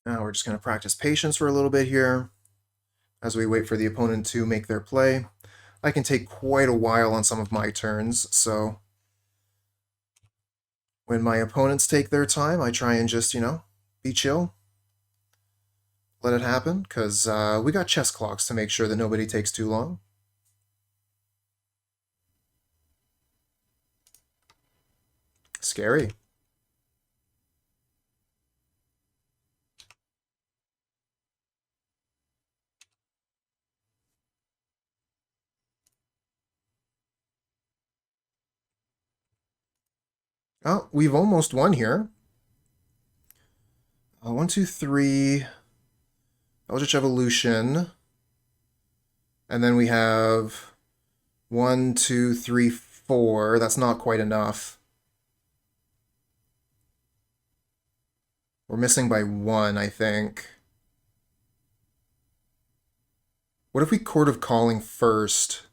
Now we're just going to practice patience for a little bit here as we wait for the opponent to make their play. I can take quite a while on some of my turns, so when my opponents take their time, I try and just, be chill. Let it happen, because we got chess clocks to make sure that nobody takes too long. Scary. Oh, we've almost won here. 1, 2, 3. Eldritch Evolution. And then we have 1, 2, 3, 4. That's not quite enough. We're missing by one, I think. What if we Chord of Calling first?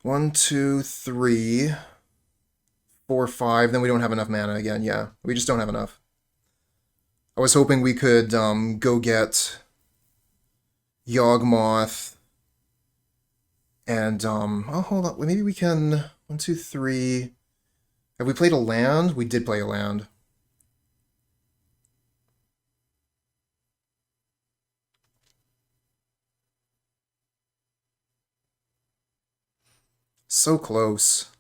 1, 2, 3, 4, 5. Then we don't have enough mana again. Yeah, we just don't have enough. I was hoping we could go get Yawgmoth and oh, hold on. Maybe we can 1, 2, 3. Have we played a land? We did play a land. So close.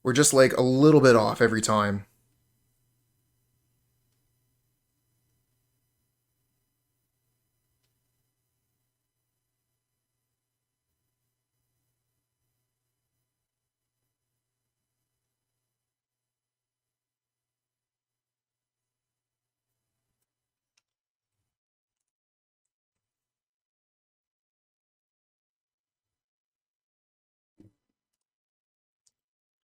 We're just like a little bit off every time.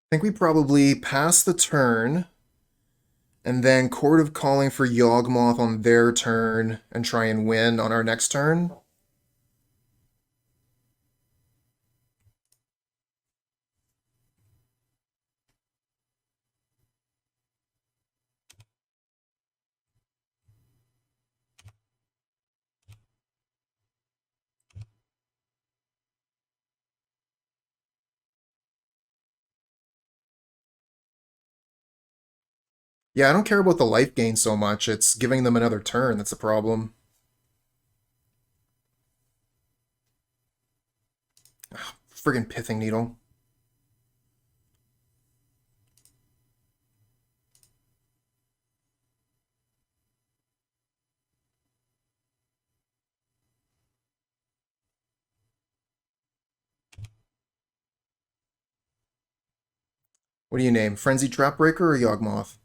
I think we probably pass the turn and then Chord of Calling for Yawgmoth on their turn and try and win on our next turn. Yeah, I don't care about the life gain so much. It's giving them another turn that's the problem. Friggin' Pithing Needle. What do you name? Frenzied Trapbreaker or Yawgmoth?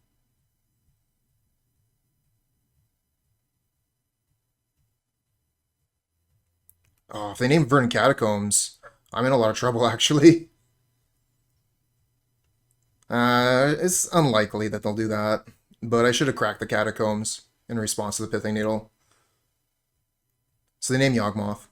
Oh, if they name Verdant Catacombs, I'm in a lot of trouble, actually. It's unlikely that they'll do that, but I should have cracked the Catacombs in response to the Pithing Needle. So they name Yawgmoth.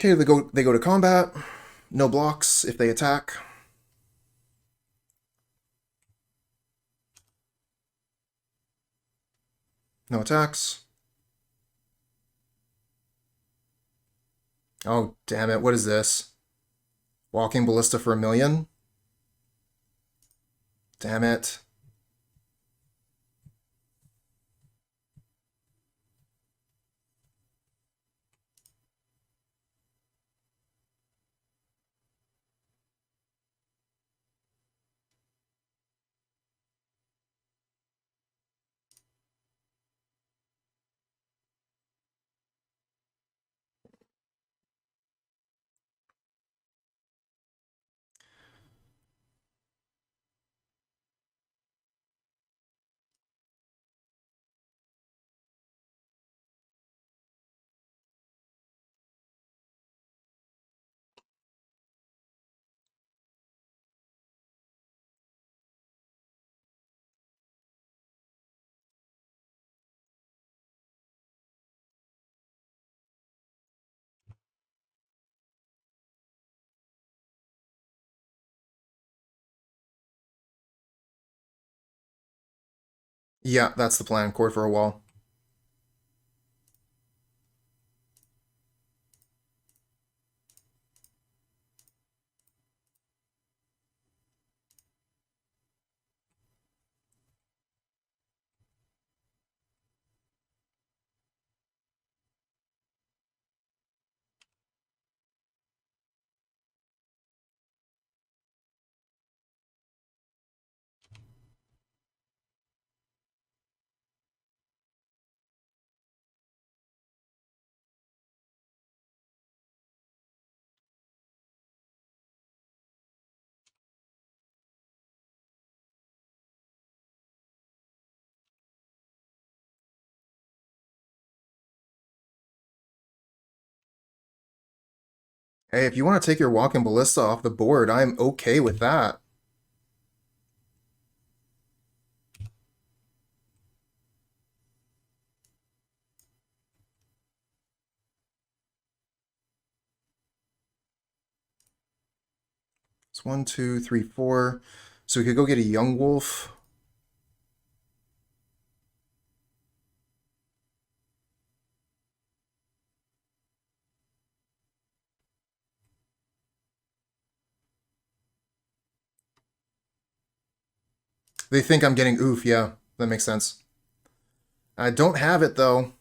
Okay, they go to combat. No blocks if they attack. No attacks. Oh, damn it. What is this? Walking Ballista for 1,000,000? Damn it. Yeah, that's the plan. Chord for a wall. Hey, if you want to take your Walking Ballista off the board, I'm okay with that. It's 1, 2, 3, 4. So we could go get a Yawgmoth. They think I'm getting oof, yeah. That makes sense. I don't have it, though.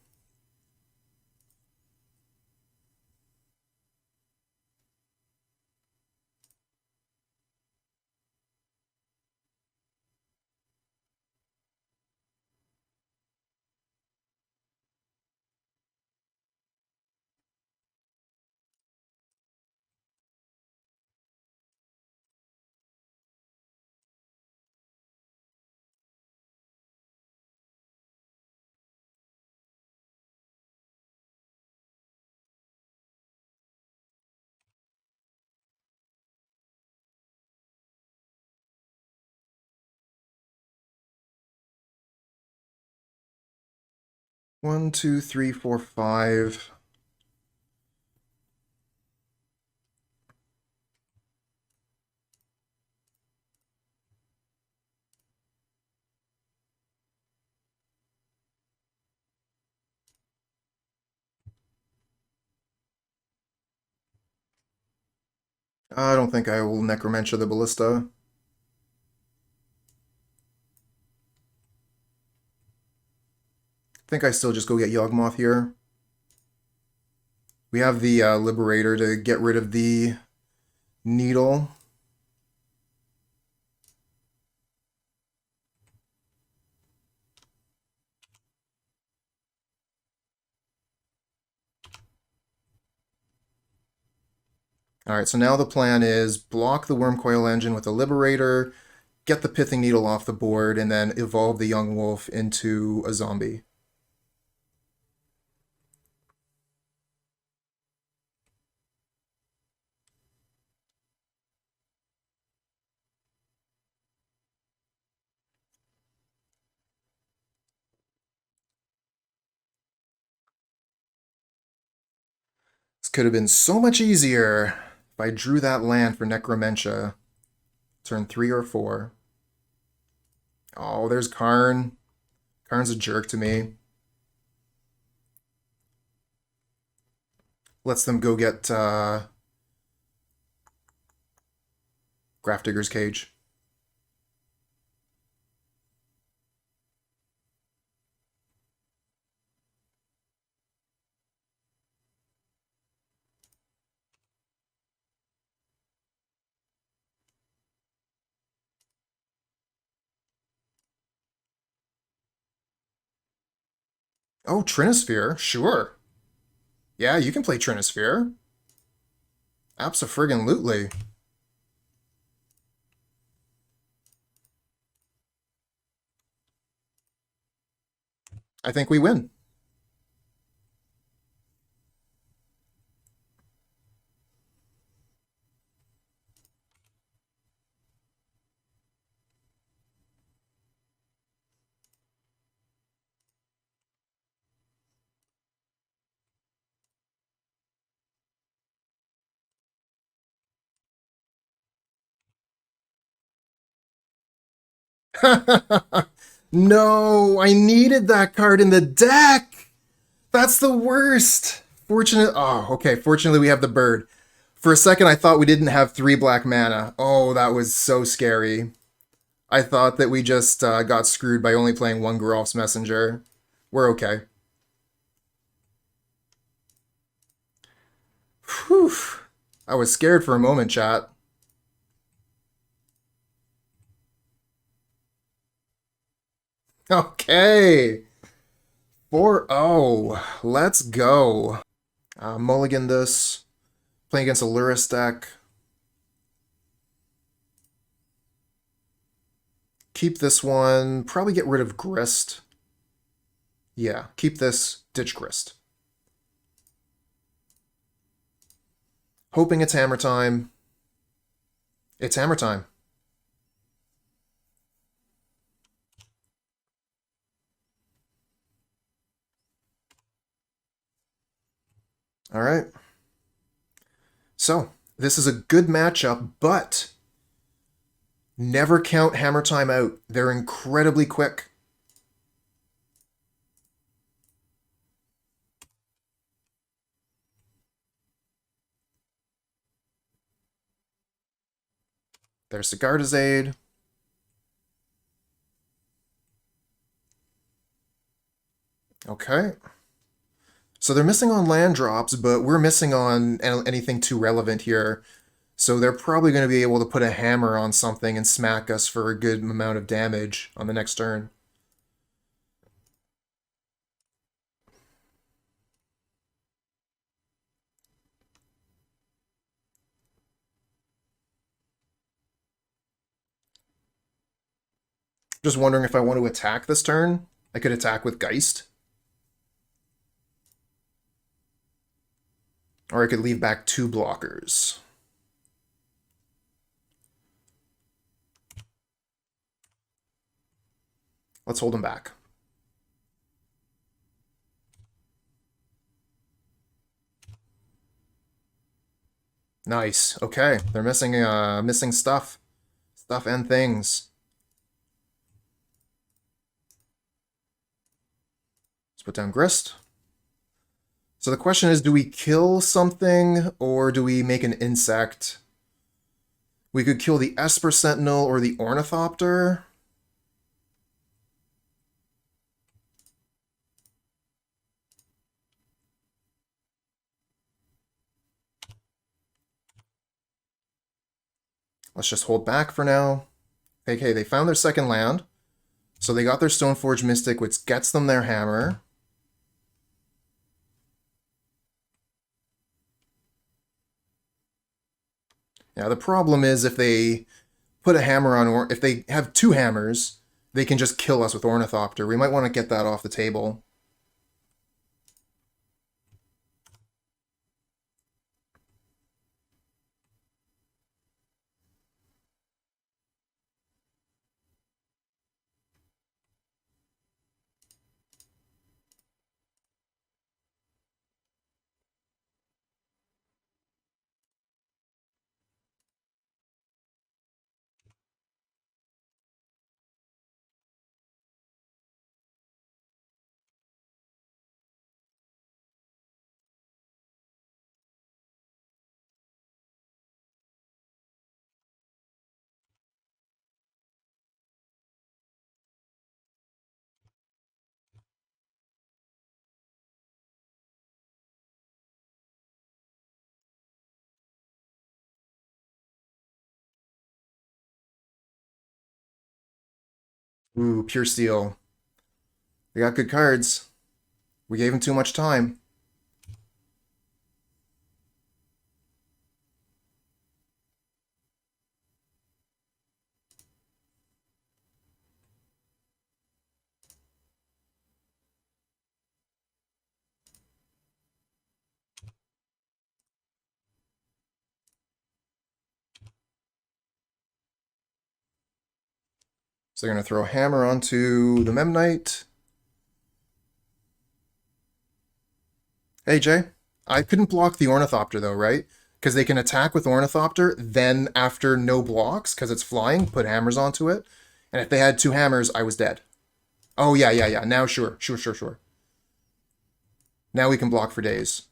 One, two, three, four, five. I don't think I will Necromentia the Ballista. I think I still just go get Yawgmoth here. We have the Liberator to get rid of the Needle. Alright, so now the plan is block the Wormcoil Engine with the Liberator, get the Pithing Needle off the board, and then evolve the Yawgmoth into a zombie. This could have been so much easier if I drew that land for Necromentia. Turn 3 or 4. Oh, there's Karn. Karn's a jerk to me. Lets them go get Grafdigger's Cage. Oh, Trinisphere? Sure. Yeah, you can play Trinisphere. Abso-friggin-lutely. I think we win. No, I needed that card in the deck. That's the worst. Okay. Fortunately, we have the bird. For a second, I thought we didn't have 3 black mana. Oh, that was so scary. I thought that we just got screwed by only playing 1 Geralf's Messenger. We're okay. Whew. I was scared for a moment, chat. Okay. 4-0. Let's go. Mulligan this. Playing against a Luris deck. Keep this one. Probably get rid of Grist. Yeah, keep this. Ditch Grist. Hoping it's hammer time. It's hammer time. All right. So, this is a good matchup, but never count hammer time out. They're incredibly quick. There's the Gardazaid. Okay. So they're missing on land drops, but we're missing on anything too relevant here. So they're probably going to be able to put a hammer on something and smack us for a good amount of damage on the next turn. Just wondering if I want to attack this turn. I could attack with Geist. Or I could leave back 2 blockers. Let's hold them back. Nice. Okay, they're missing stuff. Stuff and things. Let's put down Grist. So the question is, do we kill something or do we make an insect? We could kill the Esper Sentinel or the Ornithopter. Let's just hold back for now. Okay, they found their second land. So they got their Stoneforge Mystic, which gets them their hammer. Now the problem is if they put a hammer on, or if they have 2 hammers, they can just kill us with Ornithopter. We might want to get that off the table. Ooh, Pure Steel. We got good cards. We gave him too much time. So they're going to throw a hammer onto the Memnite. Hey, Jay. I couldn't block the Ornithopter, though, right? Because they can attack with Ornithopter, then after no blocks, because it's flying, put hammers onto it. And if they had 2 hammers, I was dead. Oh, yeah. Now, sure. Now we can block for days.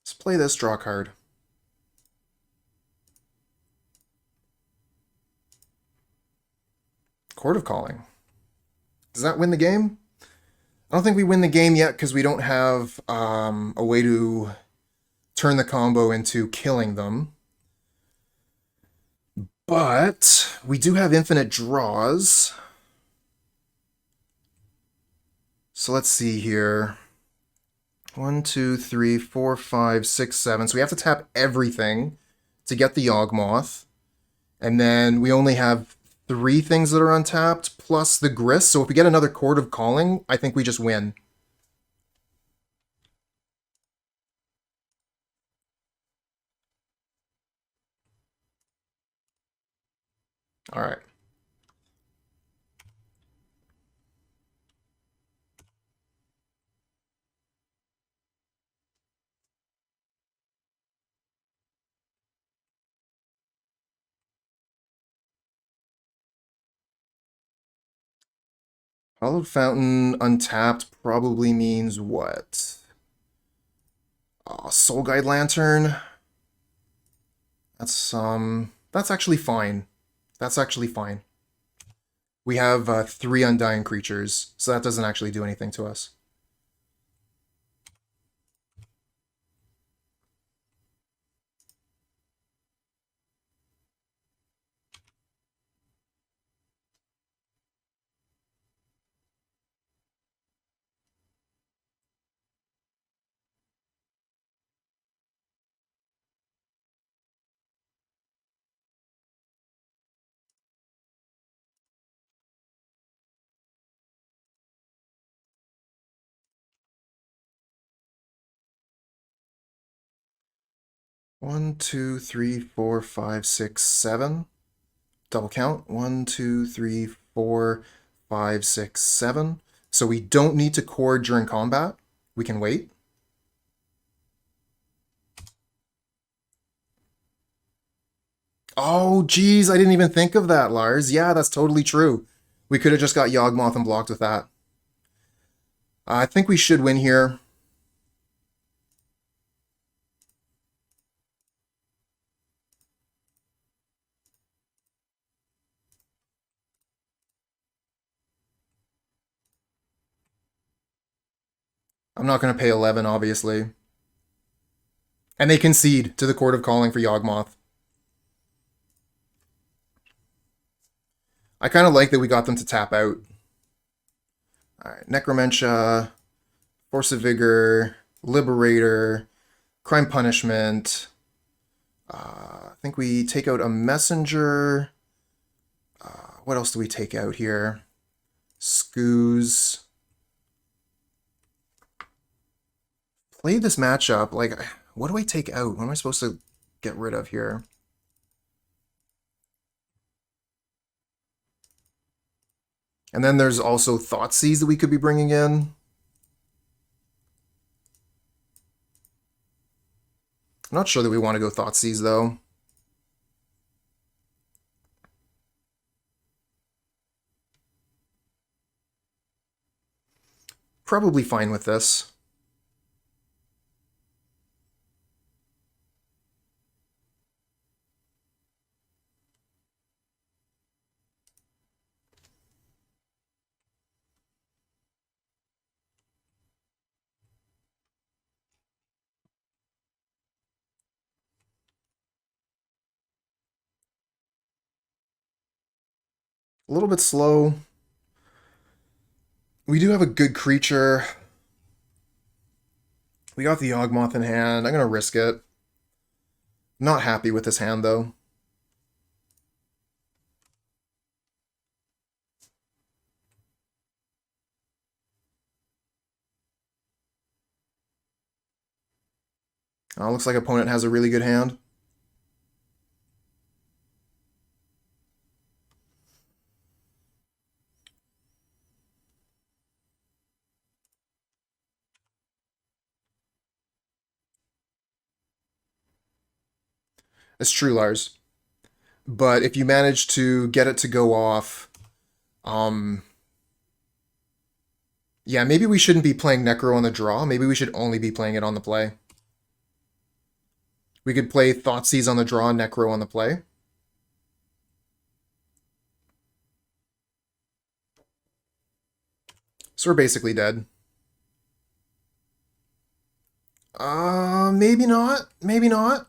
Let's play this draw card. Chord of Calling. Does that win the game? I don't think we win the game yet because we don't have a way to turn the combo into killing them. But we do have infinite draws. So let's see here. 1, 2, 3, 4, 5, 6, 7. So we have to tap everything to get the Yawgmoth. And then we only have 3 things that are untapped, plus the Grist. So if we get another Chord of Calling, I think we just win. All right. Hallowed Fountain untapped probably means what? Soul Guide Lantern. That's actually fine. That's actually fine. We have 3 Undying creatures, so that doesn't actually do anything to us. One, two, three, four, five, six, seven. Double count. 1, 2, 3, 4, 5, 6, 7. So we don't need to chord during combat. We can wait. Oh, geez, I didn't even think of that, Lars. Yeah, that's totally true. We could have just got Yawgmoth and blocked with that. I think we should win here. I'm not going to pay 11, obviously. And they concede to the Chord of Calling for Yawgmoth. I kind of like that we got them to tap out. Alright, Necromentia, Force of Vigor, Liberator, Crime Punishment. I think we take out a Messenger. What else do we take out here? Scooze. Play this matchup. Like, what do I take out? What am I supposed to get rid of here? And then there's also Thoughtseize that we could be bringing in. I'm not sure that we want to go Thoughtseize, though. Probably fine with this. A little bit slow. We do have a good creature. We got the Yawgmoth in hand. I'm going to risk it. Not happy with this hand, though. Looks like opponent has a really good hand. It's true, Lars. But if you manage to get it to go off, yeah, maybe we shouldn't be playing Necro on the draw. Maybe we should only be playing it on the play. We could play Thoughtseize on the draw, Necro on the play. So we're basically dead. Maybe not. Maybe not.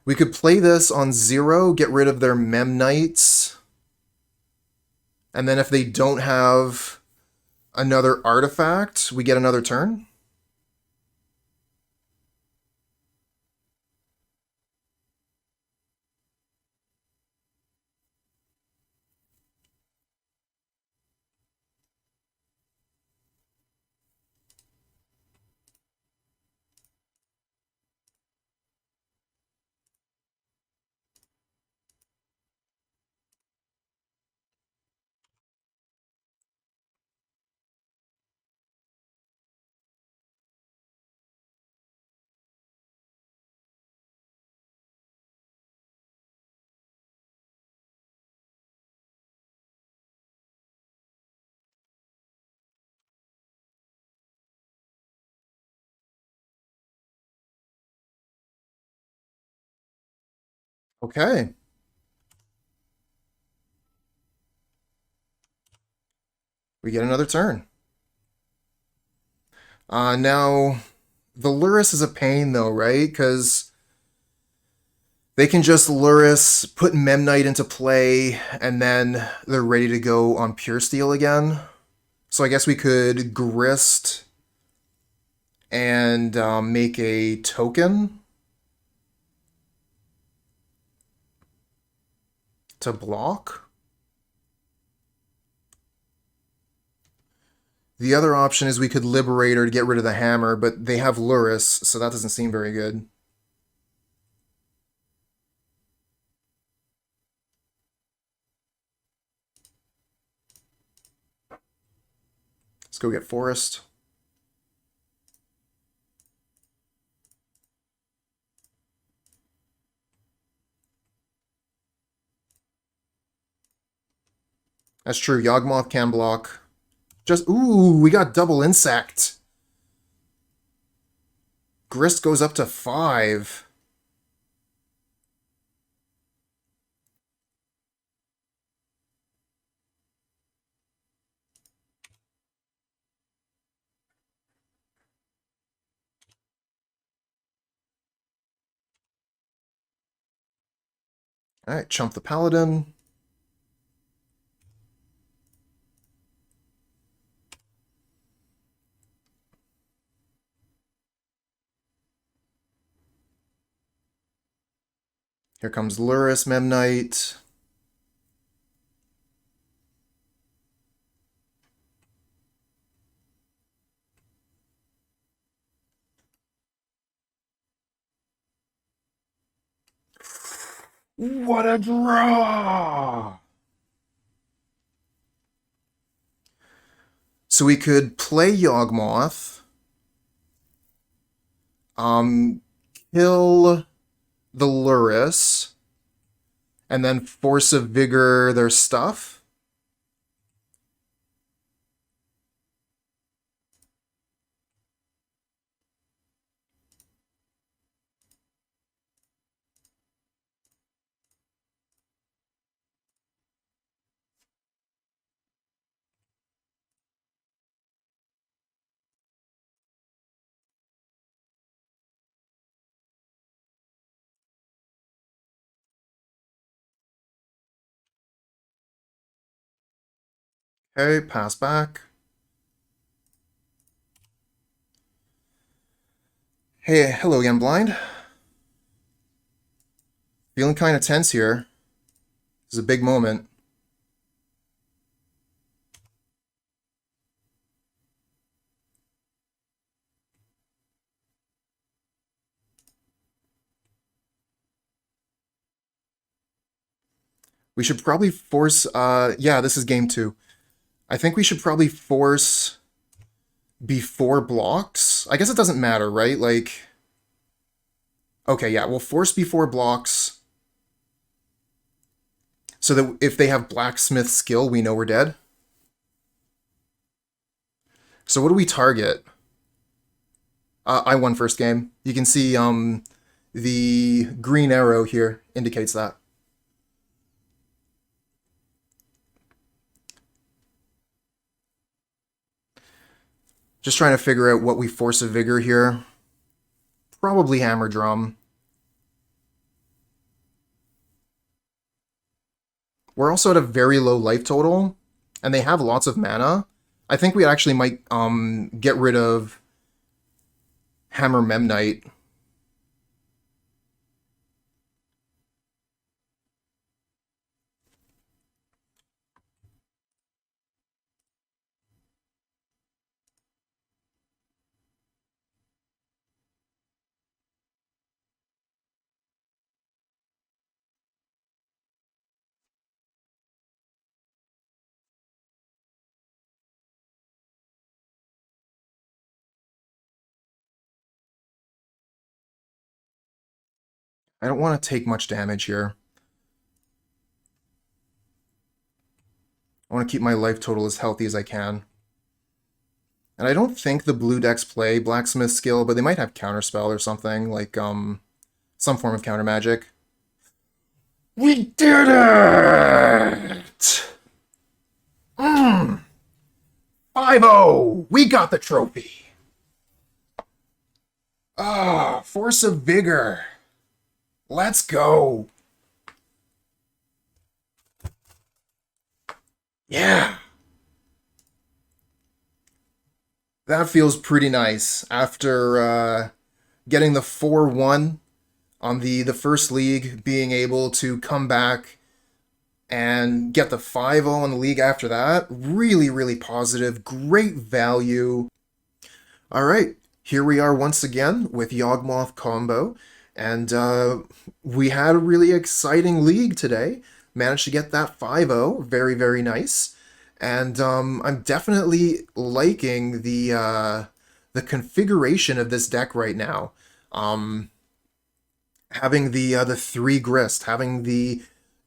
We could play this on 0, get rid of their Mem Knights, and then if they don't have another artifact, we get another turn. Okay. We get another turn. Now, the Luris is a pain, though, right? Because they can just Luris, put Memnite into play, and then they're ready to go on Pure Steel again. So I guess we could Grist and make a token to block. The other option is we could Liberator to get rid of the hammer, but they have Luris, so that doesn't seem very good. Let's go get Forest. That's true, Yawgmoth can block. Just, ooh, we got double insect. Grist goes up to 5. Alright, chump the Paladin. Here comes Luris, Memnite. What a draw! So we could play Yawgmoth, kill the Luris, and then Force of Vigor their stuff. Okay, pass back. Hey, hello again, Blind. Feeling kind of tense here. This is a big moment. We should probably force, yeah, this is game 2. I think we should probably force before blocks. I guess it doesn't matter, right? Like, okay, yeah, we'll force before blocks so that if they have blacksmith skill, we know we're dead. So what do we target? I won first game. You can see the green arrow here indicates that. Just trying to figure out what we Force of Vigor here. Probably Hammer Drum. We're also at a very low life total, and they have lots of mana. I think we actually might get rid of Hammer Memnite. I don't want to take much damage here. I want to keep my life total as healthy as I can. And I don't think the blue decks play Blacksmith skill, but they might have Counterspell or something, like some form of counter magic. We did it! 5-0! We got the trophy! Force of Vigor. Let's go! Yeah! That feels pretty nice after getting the 4-1 on the first league, being able to come back and get the 5-0 on the league after that. Really, really positive. Great value. All right, here we are once again with Yawgmoth combo. And we had a really exciting league today. Managed to get that 5-0. Very, very nice. And I'm definitely liking the configuration of this deck right now. Having the 3 Grist, having the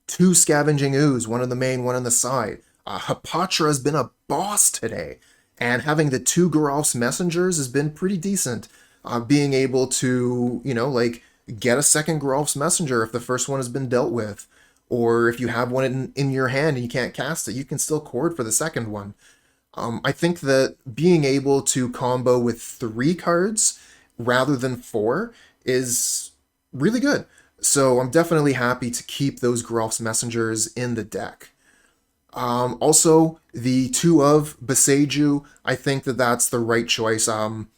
2 Scavenging Ooze, one on the main, one on the side. Hapatra has been a boss today. And having the 2 Geralf's Messengers has been pretty decent. Being able to, like, get a second Geralf's Messenger if the first one has been dealt with. Or if you have one in your hand and you can't cast it, you can still chord for the second one. I think that being able to combo with 3 cards rather than 4 is really good. So I'm definitely happy to keep those Geralf's Messengers in the deck. Also, the 2 of Boseiju, I think that that's the right choice. I'm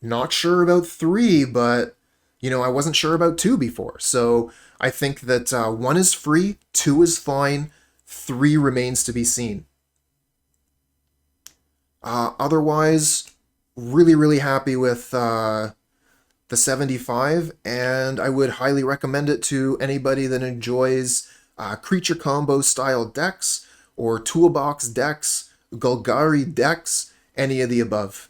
not sure about 3, but, I wasn't sure about 2 before. So I think that 1 is free, 2 is fine, 3 remains to be seen. Otherwise, really, really happy with the 75, and I would highly recommend it to anybody that enjoys creature combo style decks, or toolbox decks, Golgari decks, any of the above.